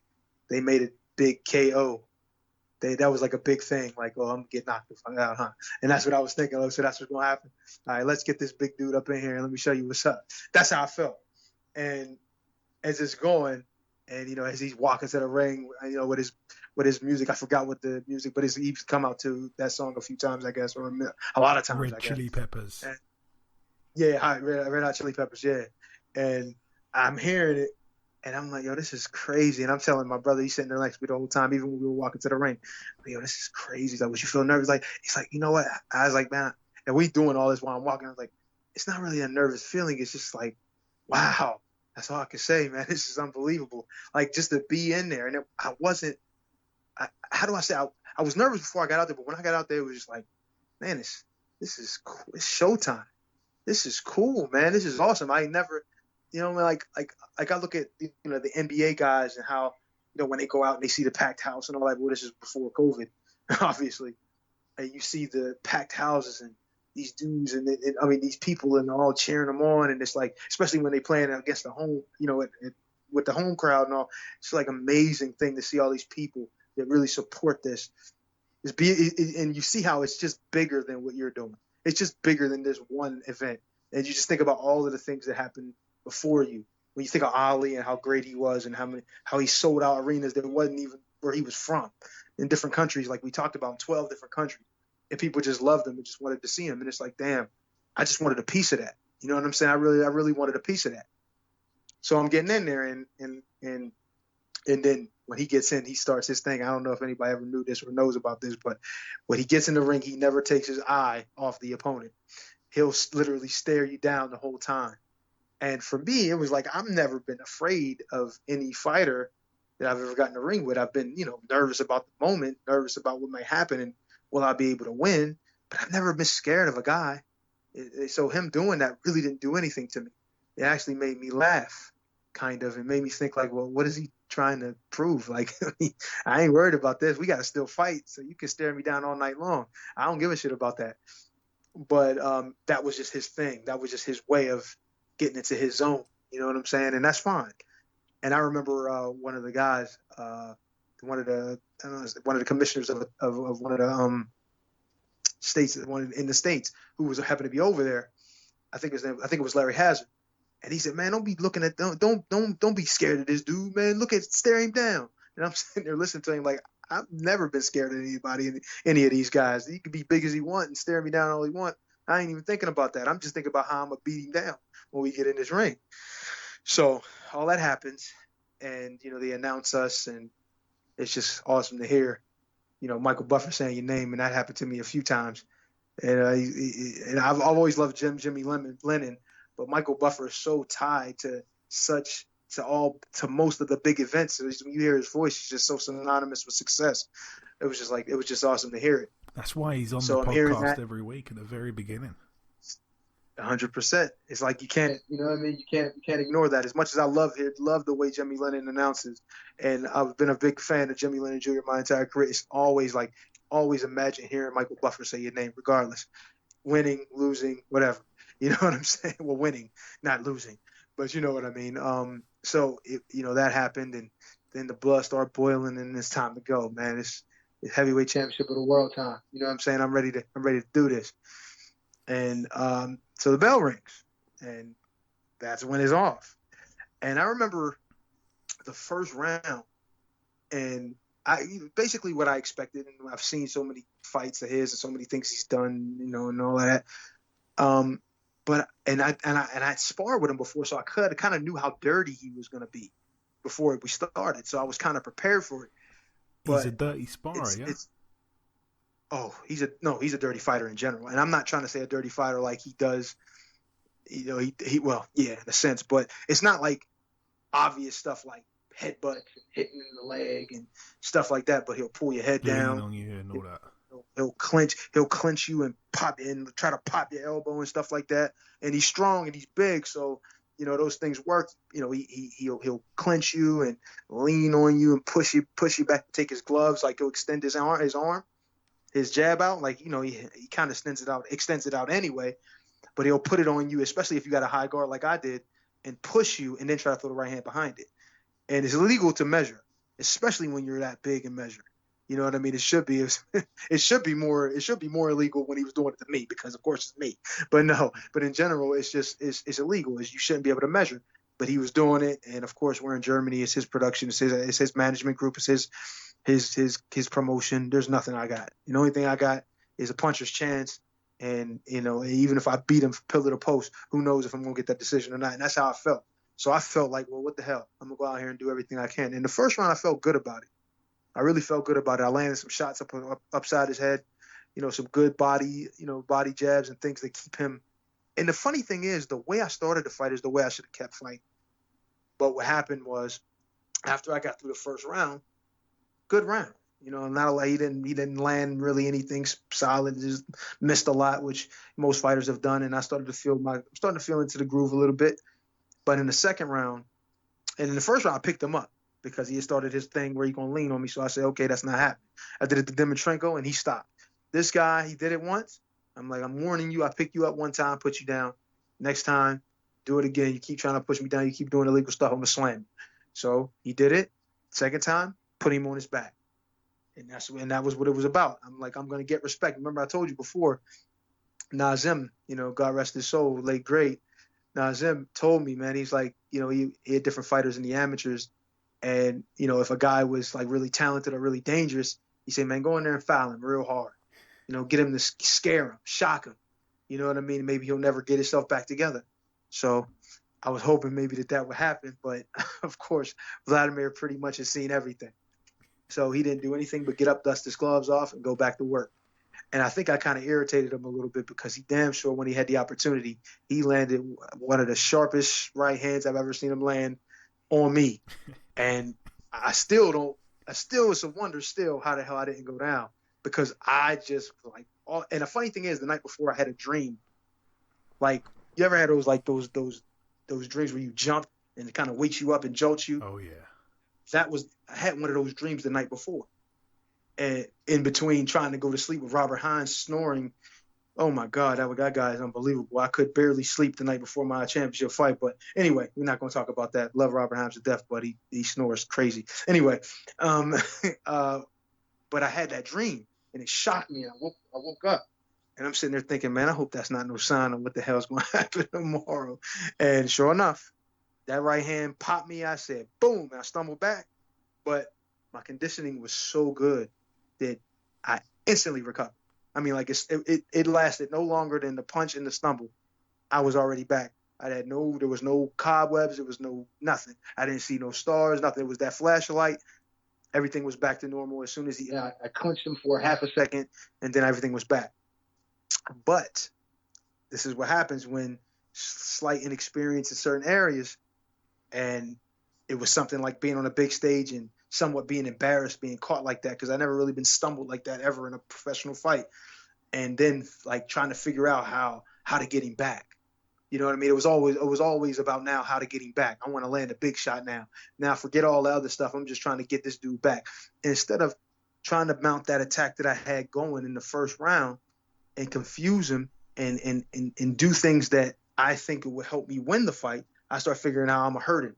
they made it big KO. That was like a big thing, like, oh, I'm gonna get knocked the fuck out, huh? And that's what I was thinking. So that's what's gonna happen. All right, let's get this big dude up in here and let me show you what's up. That's how I felt. And as it's going, and as he's walking to the ring, with his music, I forgot what the music, but he's come out to that song a few times, I guess, or a lot of times. Red Chili Peppers. And, yeah, Red Hot Chili Peppers, yeah. And I'm hearing it, And I'm like, yo, this is crazy. And I'm telling my brother, he's sitting there next to me the whole time, even when we were walking to the ring. I'm like, yo, this is crazy. He's like, was you feel nervous? He's like, you know what? I was like, man, and we doing all this while I'm walking. I was like, it's not really a nervous feeling. It's just like, wow, that's all I can say, man. This is unbelievable. Like, just to be in there. And how do I say? I was nervous before I got out there, but when I got out there, it was just like, man, this is cool. It's showtime. This is cool, man. This is awesome. I never, like I look at, the NBA guys and how, when they go out and they see the packed house and all that. Well, this is before COVID, obviously. And you see the packed houses and these dudes and these people and all cheering them on. And it's like, especially when they playing against the home, with the home crowd and all, it's like amazing thing to see all these people that really support this. And you see how it's just bigger than what you're doing. It's just bigger than this one event. And you just think about all of the things that happened before you. When you think of Ali and how great he was and how he sold out arenas that wasn't even where he was from in different countries, like we talked about, in 12 different countries. And people just loved him and just wanted to see him. And it's like, damn, I just wanted a piece of that. You know what I'm saying? I really wanted a piece of that. So I'm getting in there and then when he gets in, he starts his thing. I don't know if anybody ever knew this or knows about this, but when he gets in the ring, he never takes his eye off the opponent. He'll literally stare you down the whole time. And for me, it was like, I've never been afraid of any fighter that I've ever gotten in the ring with. I've been, nervous about the moment, nervous about what might happen and will I be able to win? But I've never been scared of a guy. So him doing that really didn't do anything to me. It actually made me laugh, kind of. It made me think like, well, what is he trying to prove? Like, I ain't worried about this. We got to still fight. So you can stare me down all night long. I don't give a shit about that. But that was just his thing. That was just his way of getting into his zone. You know what I'm saying? And that's fine. And I remember one of the guys, one of the commissioners of one of the states, one in the States, who happened to be over there. I think it was Larry Hazard. And he said, man, don't be looking at, don't be scared of this dude, man. Stare him down. And I'm sitting there listening to him like, I've never been scared of anybody, any of these guys. He could be big as he want and stare me down all he want. I ain't even thinking about that. I'm just thinking about how I'm going to beat him down when we get in this ring. So all that happens, and, they announce us, and it's just awesome to hear, Michael Buffer saying your name, and that happened to me a few times. And and I've always loved Jimmy Lennon, but Michael Buffer is so tied to most of the big events. So when you hear his voice, he's just so synonymous with success. It was just awesome to hear it. That's why he's on the podcast every week at the very beginning. 100%. It's like you can't, you can't ignore that. As much as I love the way Jimmy Lennon announces, and I've been a big fan of Jimmy Lennon Jr. my entire career. It's always imagine hearing Michael Buffer say your name, regardless, winning, losing, whatever. You know what I'm saying? Well, winning, not losing, but you know what I mean. So that happened, and then the blood started boiling, and it's time to go, man. It's heavyweight championship of the world time. You know what I'm saying? I'm ready to do this. And so the bell rings, and that's when it's off. And I remember the first round, and basically what I expected, and I've seen so many fights of his and so many things he's done, and all that. But I sparred with him before, so I kind of knew how dirty he was going to be before we started. So I was kind of prepared for it. But he's a dirty sparrer, yeah. He's a dirty fighter in general, and I'm not trying to say a dirty fighter like he does. In a sense, but it's not like obvious stuff like headbutt, hitting in the leg, and stuff like that. But he'll pull your head down. On your head and all that. He'll clinch you and try to pop your elbow and stuff like that. And he's strong and he's big, so those things work. He'll clinch you and lean on you and push you back, take his gloves, like he'll extend his arm, his jab out, like he kind of extends it out anyway. But he'll put it on you, especially if you got a high guard like I did, and push you and then try to throw the right hand behind it. And it's illegal to measure, especially when you're that big and measure. You know what I mean? It should be more illegal when he was doing it to me, because of course it's me. But no, but in general, it's illegal. You shouldn't be able to measure. But he was doing it, and of course we're in Germany. It's his production. It's his management group. It's his promotion. There's nothing I got. The only thing I got is a puncher's chance. And even if I beat him pillar to post, who knows if I'm gonna get that decision or not? And that's how I felt. So I felt like, well, what the hell? I'm going to go out here and do everything I can. In the first round, I felt good about it. I really felt good about it. I landed some shots upside his head, some good body jabs and things that keep him. And the funny thing is, the way I started the fight is the way I should have kept fighting. But what happened was, after I got through the first round, good round. Not a lot. He didn't land really anything solid. Just missed a lot, which most fighters have done. And I'm starting to feel into the groove a little bit. But in the second round, and in the first round, I picked him up because he had started his thing where he's gonna lean on me. So I said, okay, that's not happening. I did it to Dimitrenko, and he stopped. This guy, he did it once. I'm like, I'm warning you. I picked you up one time, put you down. Next time, do it again. You keep trying to push me down. You keep doing illegal stuff. I'm gonna slam you. So he did it. Second time, put him on his back. And that was what it was about. I'm like, I'm going to get respect. Remember, I told you before, Nazim, God rest his soul, late great. Nazim told me, man, he's like, he had different fighters in the amateurs. And, if a guy was like really talented or really dangerous, he said, man, go in there and foul him real hard. Get him to scare him, shock him. You know what I mean? Maybe he'll never get himself back together. So I was hoping maybe that would happen. But, of course, Wladimir pretty much has seen everything. So he didn't do anything but get up, dust his gloves off, and go back to work. And I think I kind of irritated him a little bit because he damn sure when he had the opportunity, he landed one of the sharpest right hands I've ever seen him land on me. And it's a wonder still how the hell I didn't go down because I just and the funny thing is the night before I had a dream. Like, you ever had those dreams where you jump and it kind of wakes you up and jolts you? Oh, yeah. I had one of those dreams the night before. And in between trying to go to sleep with Robert Hines snoring, oh my God, that guy is unbelievable. I could barely sleep the night before my championship fight. But anyway, we're not going to talk about that. Love Robert Hines to death, but he snores crazy. Anyway, but I had that dream and it shocked me. I woke up and I'm sitting there thinking, man, I hope that's not no sign of what the hell's going to happen tomorrow. And sure enough, that right hand popped me. I said, boom, and I stumbled back. But my conditioning was so good that I instantly recovered. I mean, like it lasted no longer than the punch and the stumble. I was already back. There was no cobwebs. There was nothing. I didn't see no stars, nothing. It was that flashlight. Everything was back to normal as soon as I clenched him for half a second, and then everything was back. But this is what happens when slight inexperience in certain areas. And it was something like being on a big stage and somewhat being embarrassed, being caught like that, because I never really been stumbled like that ever in a professional fight. And then like trying to figure out how to get him back. You know what I mean? It was always about now how to get him back. I want to land a big shot now. Now forget all the other stuff. I'm just trying to get this dude back. And instead of trying to mount that attack that I had going in the first round and confuse him and do things that I think it would help me win the fight, I start figuring out I'm going to hurt him.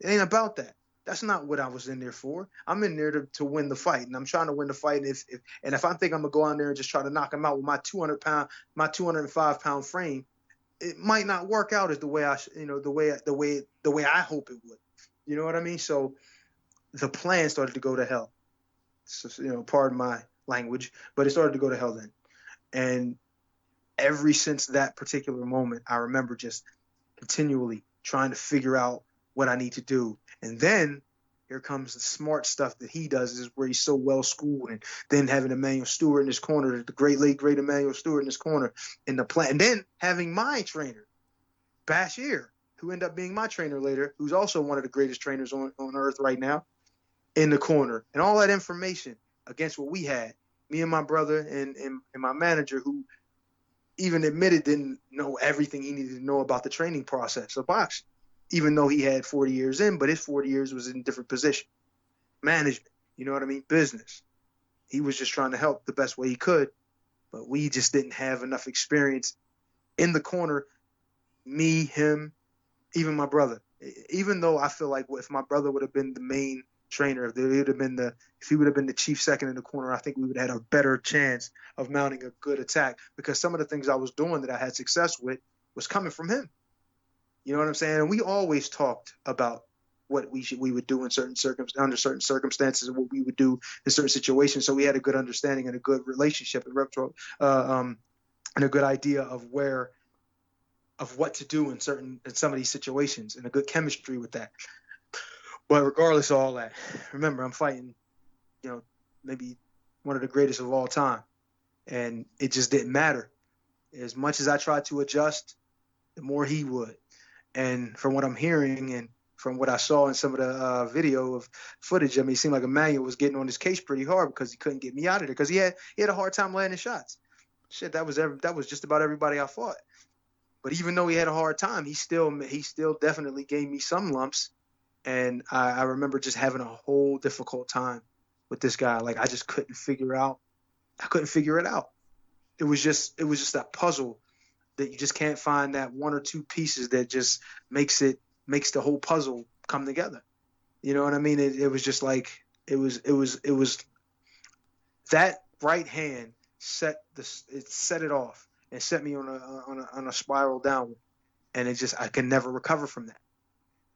It ain't about that. That's not what I was in there for. I'm in there to win the fight, and I'm trying to win the fight. And if I think I'm going to go out there and just try to knock him out with my 205-pound frame, it might not work out as the way I hope it would. You know what I mean? So the plan started to go to hell. So, pardon my language, but it started to go to hell then. And ever since that particular moment, I remember just continually trying to figure out what I need to do. And then here comes the smart stuff that he does, is where he's so well schooled, and then having Emmanuel Stewart in his corner, the great Emmanuel Stewart in his corner in the plan. And then having my trainer, Bashir, who ended up being my trainer later, who's also one of the greatest trainers on earth right now, in the corner. And all that information against what we had, me and my brother and my manager, who even admitted didn't know everything he needed to know about the training process of boxing, even though he had 40 years in, but his 40 years was in a different position. Management, you know what I mean? Business. He was just trying to help the best way he could, but we just didn't have enough experience in the corner, me, him, even my brother. Even though I feel like if my brother would have been the main trainer, if he would have been the chief second in the corner, I think we would have had a better chance of mounting a good attack, because some of the things I was doing that I had success with was coming from him. You know what I'm saying? And we always talked about what we would do under certain circumstances, and what we would do in certain situations. So we had a good understanding and a good relationship and a good idea of where of what to do in some of these situations, and a good chemistry with that. But regardless of all that, remember, I'm fighting, maybe one of the greatest of all time, and it just didn't matter. As much as I tried to adjust, the more he would. And from what I'm hearing and from what I saw in some of the video of footage, I mean, it seemed like Emmanuel was getting on his case pretty hard because he couldn't get me out of there because he had a hard time landing shots. Shit, that was just about everybody I fought. But even though he had a hard time, he still definitely gave me some lumps. And I remember just having a whole difficult time with this guy. Like, I just couldn't figure it out. It was just that puzzle that you just can't find that one or two pieces that just makes the whole puzzle come together. You know what I mean? It was just like it was that right hand set it off and set me on a spiral downward, and I could never recover from that.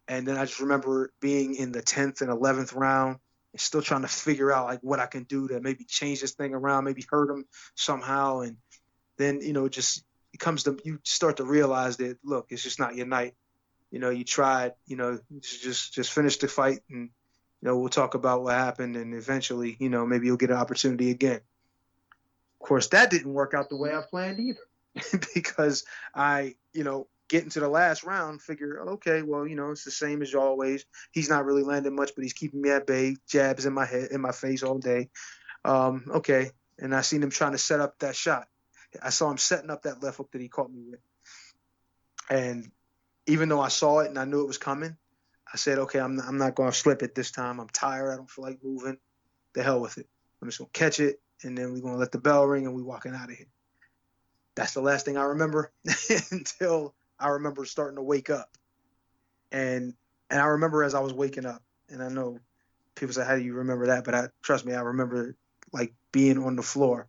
And then I just remember being in the 10th and 11th round and still trying to figure out like what I can do to maybe change this thing around, maybe hurt him somehow. And then, you start to realize that, look, it's just not your night. You tried, just finish the fight and, we'll talk about what happened. And eventually, maybe you'll get an opportunity again. Of course, that didn't work out the way I planned either because I, get into the last round, figure, okay, well, it's the same as always. He's not really landing much, but he's keeping me at bay, jabs in my head, in my face all day. Okay. And I seen him trying to set up that shot. I saw him setting up that left hook that he caught me with. And even though I saw it and I knew it was coming, I said, okay, I'm not going to slip it this time. I'm tired. I don't feel like moving. The hell with it. I'm just going to catch it, and then we're going to let the bell ring, and we're walking out of here. That's the last thing I remember until I remember starting to wake up. And I remember as I was waking up, and I know people say, how do you remember that? But trust me, I remember like being on the floor,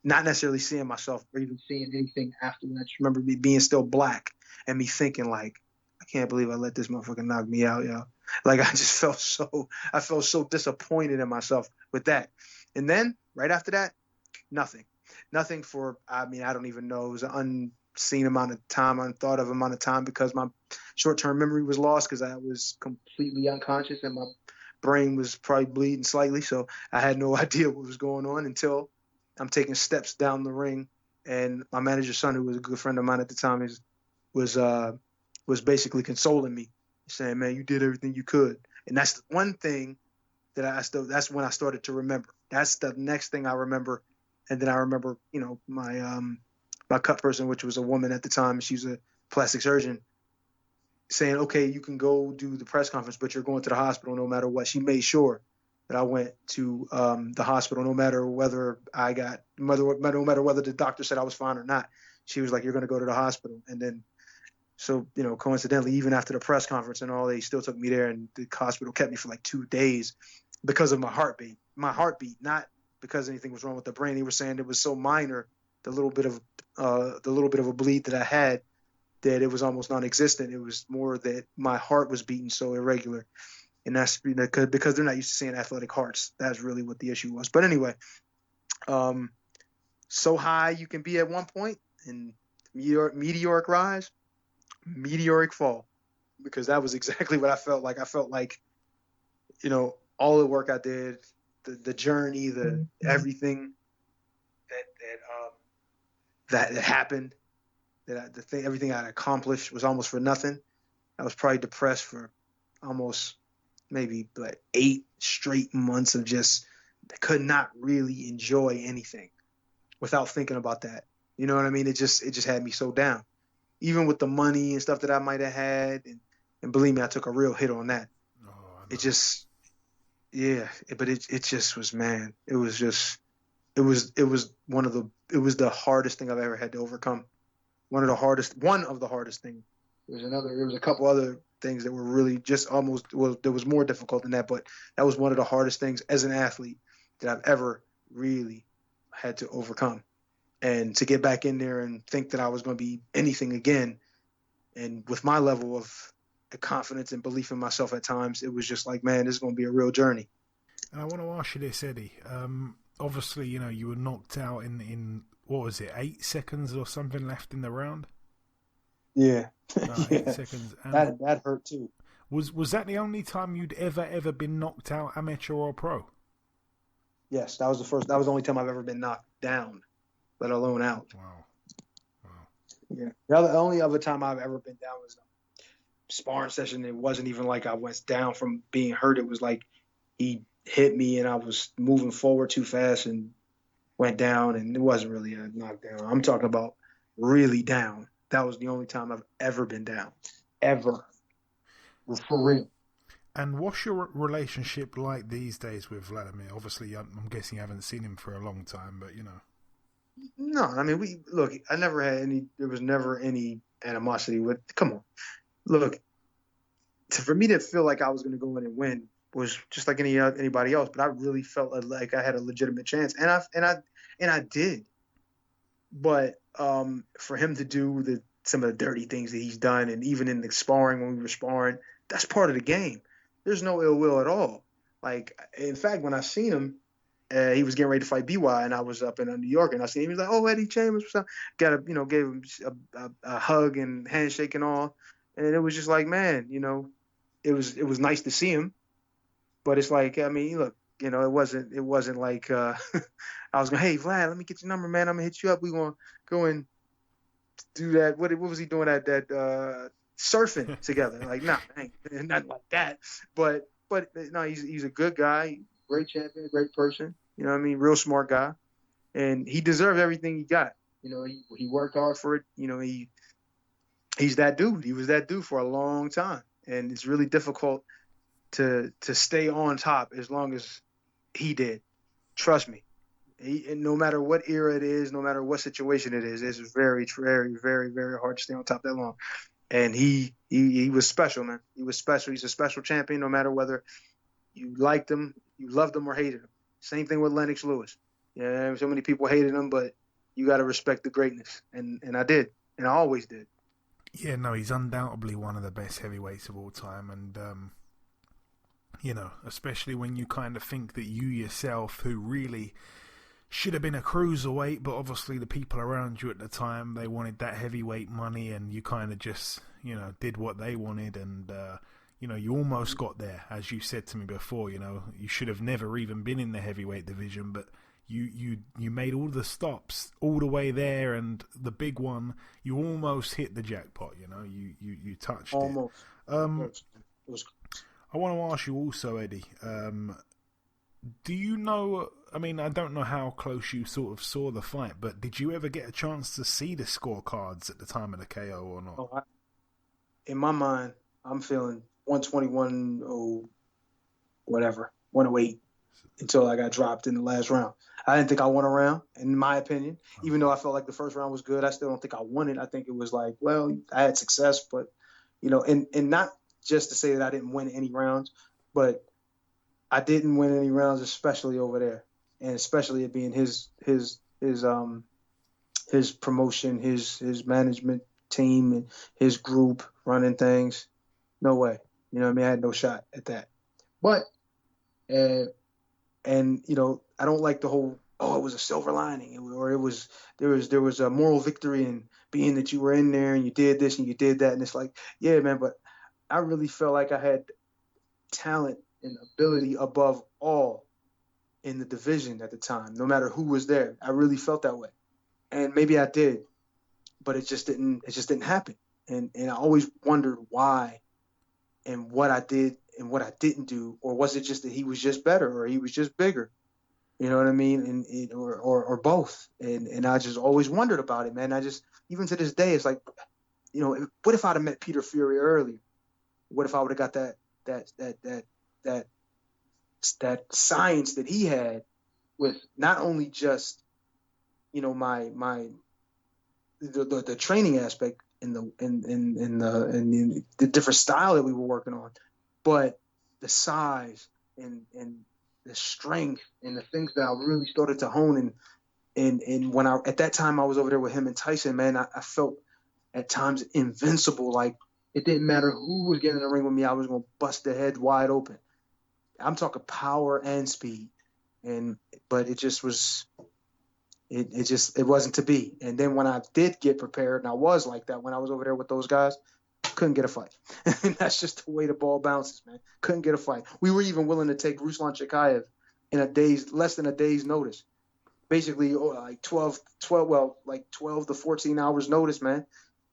not necessarily seeing myself or even seeing anything after that. I just remember me being still black and me thinking like, I can't believe I let this motherfucker knock me out, yo. Like I felt so disappointed in myself with that. And then right after that, nothing for, I don't even know. It was an unseen amount of time, unthought of amount of time because my short-term memory was lost because I was completely unconscious and my brain was probably bleeding slightly. So I had no idea what was going on until I'm taking steps down the ring. And my manager's son, who was a good friend of mine at the time, was basically consoling me, saying, man, you did everything you could. And that's the one thing that that's when I started to remember. That's the next thing I remember. And then I remember, my cut person, which was a woman at the time, she was a plastic surgeon, saying, okay, you can go do the press conference, but you're going to the hospital no matter what. She made sure that I went to the hospital no matter whether no matter whether the doctor said I was fine or not. She was like, you're going to go to the hospital. And then, so, coincidentally, even after the press conference and all, they still took me there, and the hospital kept me for like 2 days because of my heartbeat, not because anything was wrong with the brain. They were saying it was so minor, the little bit of a bleed that I had, that it was almost non-existent. It was more that my heart was beating so irregular. And that's because they're not used to seeing athletic hearts. That's really what the issue was. But anyway, so high you can be at one point, and meteoric rise, meteoric fall, because that was exactly what I felt like. I felt like, all the work I did, the journey, the everything that happened, everything I'd accomplished was almost for nothing. I was probably depressed for almost maybe like 8 straight months of just could not really enjoy anything without thinking about that. You know what I mean? It just had me so down, even with the money and stuff that I might have had. And believe me, I took a real hit on that. It just was, man, it was the hardest thing I've ever had to overcome. One of the hardest things. There was a couple other things that were really just there was more difficult than that, but that was one of the hardest things as an athlete that I've ever really had to overcome. And to get back in there and think that I was going to be anything again, and with my level of confidence and belief in myself at times, it was just like, man, this is going to be a real journey. And I want to ask you this, Eddie. Obviously, you were knocked out in what was it, 8 seconds or something left in the round? Yeah. 8 seconds. And That hurt too. Was that the only time you'd ever been knocked out, amateur or pro? Yes, that was the only time I've ever been knocked down, let alone out. Wow. Yeah. The only other time I've ever been down was a sparring session. It wasn't even like I went down from being hurt. It was like he hit me and I was moving forward too fast and went down, and it wasn't really a knockdown. I'm talking about really down. That was the only time I've ever been down. Ever. For real. And what's your relationship like these days with Wladimir? Obviously, I'm guessing you haven't seen him for a long time, but, you know. No, I mean, I never had there was never any animosity with, come on. Look, for me to feel like I was going to go in and win was just like anybody else, but I really felt like I had a legitimate chance, and I did. But for him to do some of the dirty things that he's done, and even in the sparring when we were sparring, that's part of the game. There's no ill will at all. Like, in fact, when I seen him, he was getting ready to fight BY, and I was up in New York, and I seen him. He was like, "Oh, Eddie Chambers," what's up? Gave him a hug and handshake and all, and it was just like, man, it was nice to see him, but it's like, I mean, look, it wasn't like I was going, "Hey, Vlad, let me get your number, man. I'm gonna hit you up. We gonna go and do that." What was he doing at that surfing together? Like, nah, ain't nothing like that. But no, he's a good guy, great champion, great person. You know what I mean? Real smart guy, and he deserved everything he got. He worked hard for it. He's that dude. He was that dude for a long time, and it's really difficult to stay on top as long as he did. Trust me. And no matter what era it is, no matter what situation it is, it's very, very, very, very hard to stay on top that long. And he was special, man. He was special. He's a special champion, no matter whether you liked him, you loved him, or hated him. Same thing with Lennox Lewis. Yeah, so many people hated him, but you got to respect the greatness. And I did, and I always did. Yeah, no, he's undoubtedly one of the best heavyweights of all time. And, especially when you kind of think that you yourself, who really should have been a cruiserweight, but obviously the people around you at the time, they wanted that heavyweight money, and you kind of just, did what they wanted, and, you almost got there, as you said to me before. You should have never even been in the heavyweight division, but you made all the stops all the way there, and the big one, you almost hit the jackpot. You touched almost. It. I want to ask you also, Eddie, do you know, I mean, I don't know how close you sort of saw the fight, but did you ever get a chance to see the scorecards at the time of the KO or not? In my mind, I'm feeling 121 or whatever, 108, until I got dropped in the last round. I didn't think I won a round, in my opinion. Even though I felt like the first round was good, I still don't think I won it. I think it was like, well, I had success, but, and not just to say that I didn't win any rounds, but I didn't win any rounds, especially over there, and especially it being his promotion, his management team, and his group running things. No way. I had no shot at that. But, I don't like the whole, it was a silver lining, or there was a moral victory in being that you were in there and you did this and you did that. And it's like, yeah, man, but I really felt like I had talent and ability above all in the division at the time, no matter who was there. I really felt that way. And maybe I did, but it just didn't happen. And I always wondered why and what I did and what I didn't do, or was it just that he was just better, or he was just bigger? You know what I mean? Or both. And I just always wondered about it, man. Even to this day, it's like, what if I'd have met Peter Fury earlier? What if I would have got that science that he had, with not only just, the training aspect in the different style that we were working on, but the size and the strength and the things that I really started to hone in. And when at that time I was over there with him and Tyson, man, I felt at times invincible. Like, it didn't matter who was getting in the ring with me, I was going to bust their head wide open. I'm talking power and speed. But it just was, it wasn't to be. And then when I did get prepared, and I was like that when I was over there with those guys, couldn't get a fight. And that's just the way the ball bounces, man. Couldn't get a fight. We were even willing to take Ruslan Chikaev in less than a day's notice. Basically, like 12 to 14 hours notice, man.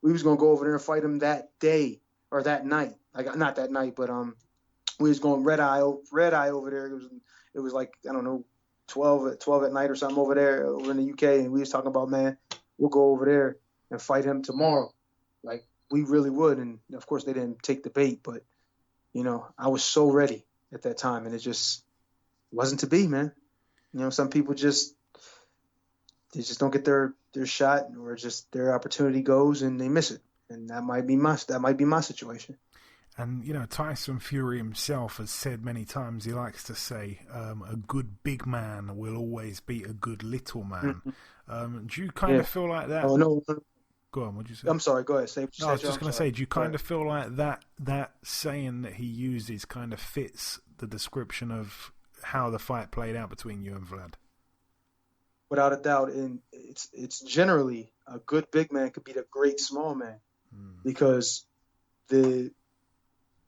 We was gonna go over there and fight him that day or that night. Like not that night, but we was going red eye over there. It was like, I don't know, 12 at night or something over there over in the UK, and we was talking about, man, we'll go over there and fight him tomorrow. Like, we really would. And of course they didn't take the bait, but I was so ready at that time, and it just wasn't to be, man. Some people just don't get their shot, or just their opportunity goes and they miss it. And that might be my situation. And, Tyson Fury himself has said many times, he likes to say, a good big man will always beat a good little man. Do you kind of feel like that? Oh, no. Go on, what'd you say? I'm sorry, go ahead. I was just going to say, do you kind of feel like that saying that he uses kind of fits the description of how the fight played out between you and Vlad? Without a doubt, and it's generally a good big man could beat a great small man, because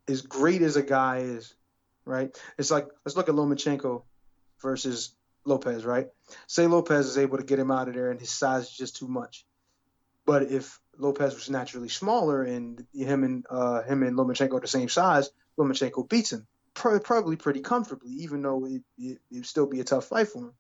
as great as a guy is, right? It's like, let's look at Lomachenko versus Lopez, right? Say Lopez is able to get him out of there and his size is just too much. But if Lopez was naturally smaller and him and Lomachenko are the same size, Lomachenko beats him probably pretty comfortably, even though it would still be a tough fight for him.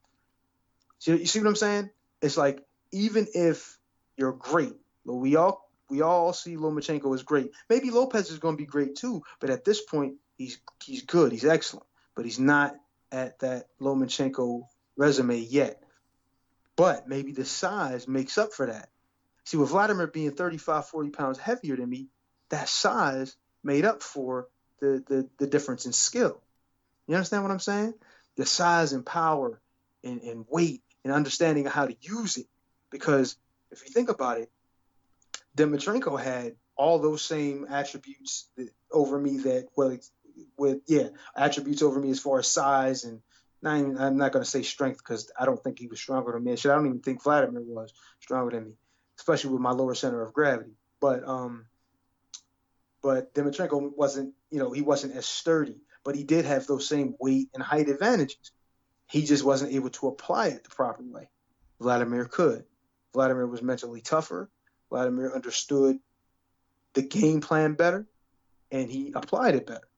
So you see what I'm saying? It's like, even if you're great, we all see Lomachenko as great. Maybe Lopez is going to be great too, but at this point, he's good, he's excellent, but he's not at that Lomachenko resume yet. But maybe the size makes up for that. See, with Wladimir being 35, 40 pounds heavier than me, that size made up for the difference in skill. You understand what I'm saying? The size and power and weight and understanding of how to use it. Because if you think about it, Dimitrenko had all those same attributes over me attributes over me as far as size, and I'm not going to say strength, because I don't think he was stronger than me. I don't even think Wladimir was stronger than me, especially with my lower center of gravity. But Dimitrenko wasn't, he wasn't as sturdy, but he did have those same weight and height advantages. He just wasn't able to apply it the proper way. Wladimir could. Wladimir was mentally tougher. Wladimir understood the game plan better, and he applied it better.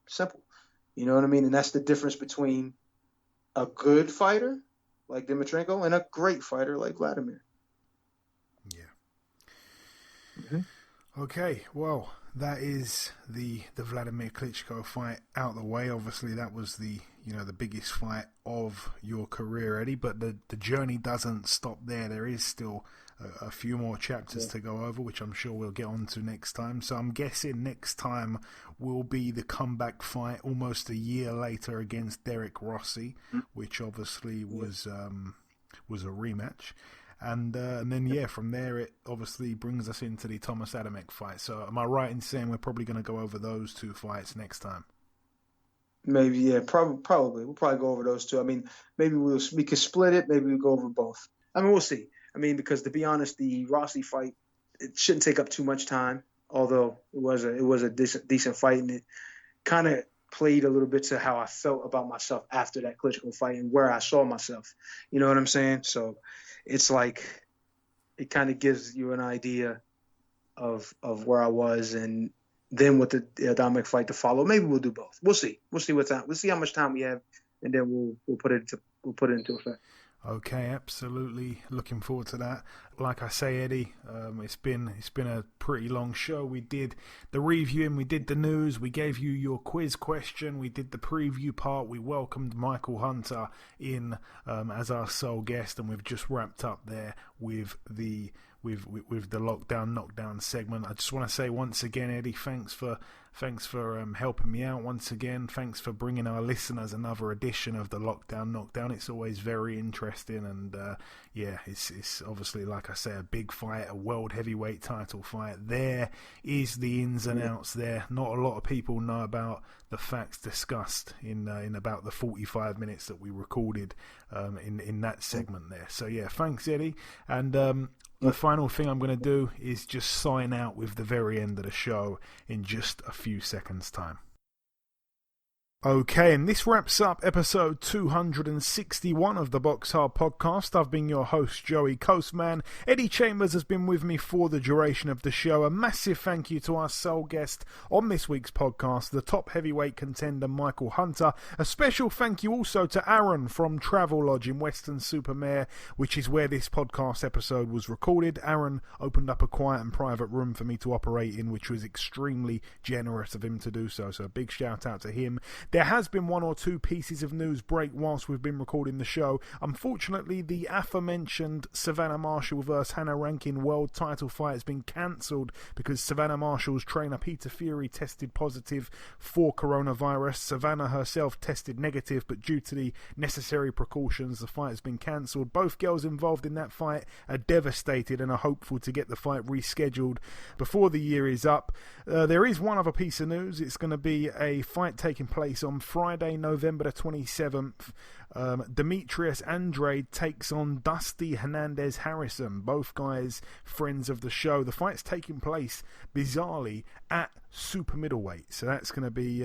Simple. You know what I mean? And that's the difference between a good fighter like Dimitrenko and a great fighter like Wladimir. Yeah. Mm-hmm. Okay, well, that is the Wladimir Klitschko fight out the way. Obviously, that was the biggest fight of your career, Eddie. But the journey doesn't stop there. There is still a few more chapters to go over, which I'm sure we'll get on to next time. So I'm guessing next time will be the comeback fight almost a year later against Derek Rossi, which obviously was a rematch. And then, from there, it obviously brings us into the Thomas Adamek fight. So am I right in saying we're probably going to go over those two fights next time? Maybe, yeah, probably. We'll probably go over those two. I mean, maybe we could split it. Maybe we'll go over both. I mean, we'll see. I mean, because to be honest, the Rossi fight, it shouldn't take up too much time, although it was a decent fight, and it kind of played a little bit to how I felt about myself after that Klitschko fight and where I saw myself. You know what I'm saying? So it's like, it kind of gives you an idea of where I was, and then with the Adamek fight to follow, maybe we'll do both. We'll see. We'll see what's out. We'll see how much time we have, and then we'll put it into effect. Okay, absolutely. Looking forward to that. Like I say, Eddie, it's been a pretty long show. We did the reviewing, we did the news, we gave you your quiz question, we did the preview part, we welcomed Michael Hunter in as our sole guest, and we've just wrapped up there with the Lockdown Knockdown segment. I just want to say once again, Eddie, thanks for Thanks for helping me out once again. Thanks for bringing our listeners another edition of the Lockdown Knockdown. It's always very interesting, and it's obviously, like I say, a big fight, a world heavyweight title fight. There is the ins and outs there. Not a lot of people know about the facts discussed in about the 45 minutes that we recorded in that segment there. So yeah, thanks, Eddie. And the final thing I'm going to do is just sign out with the very end of the show in just a few seconds' time. Okay, and this wraps up episode 261 of the BoxHard Podcast. I've been your host, Joey Coastman. Eddie Chambers has been with me for the duration of the show. A massive thank you to our sole guest on this week's podcast, the top heavyweight contender, Michael Hunter. A special thank you also to Aaron from Travelodge in Weston-Super-Mare, which is where this podcast episode was recorded. Aaron opened up a quiet and private room for me to operate in, which was extremely generous of him to do so. So a big shout out to him. There has been one or two pieces of news break whilst we've been recording the show. Unfortunately, the aforementioned Savannah Marshall vs Hannah Rankin world title fight has been cancelled because Savannah Marshall's trainer Peter Fury tested positive for coronavirus. Savannah herself tested negative, but due to the necessary precautions, the fight has been cancelled. Both girls involved in that fight are devastated and are hopeful to get the fight rescheduled before the year is up. There is one other piece of news. It's going to be a fight taking place on Friday, November the 27th. Demetrius Andrade takes on Dusty Hernandez Harrison, both guys friends of the show. The fight's taking place, bizarrely, at super middleweight. So that's going to be,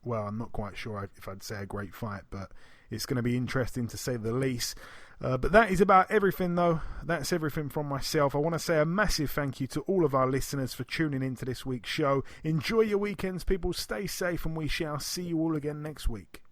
well, I'm not quite sure if I'd say a great fight, but it's going to be interesting to say the least. But that is about everything, though. That's everything from myself. I want to say a massive thank you to all of our listeners for tuning into this week's show. Enjoy your weekends, people. Stay safe, and we shall see you all again next week.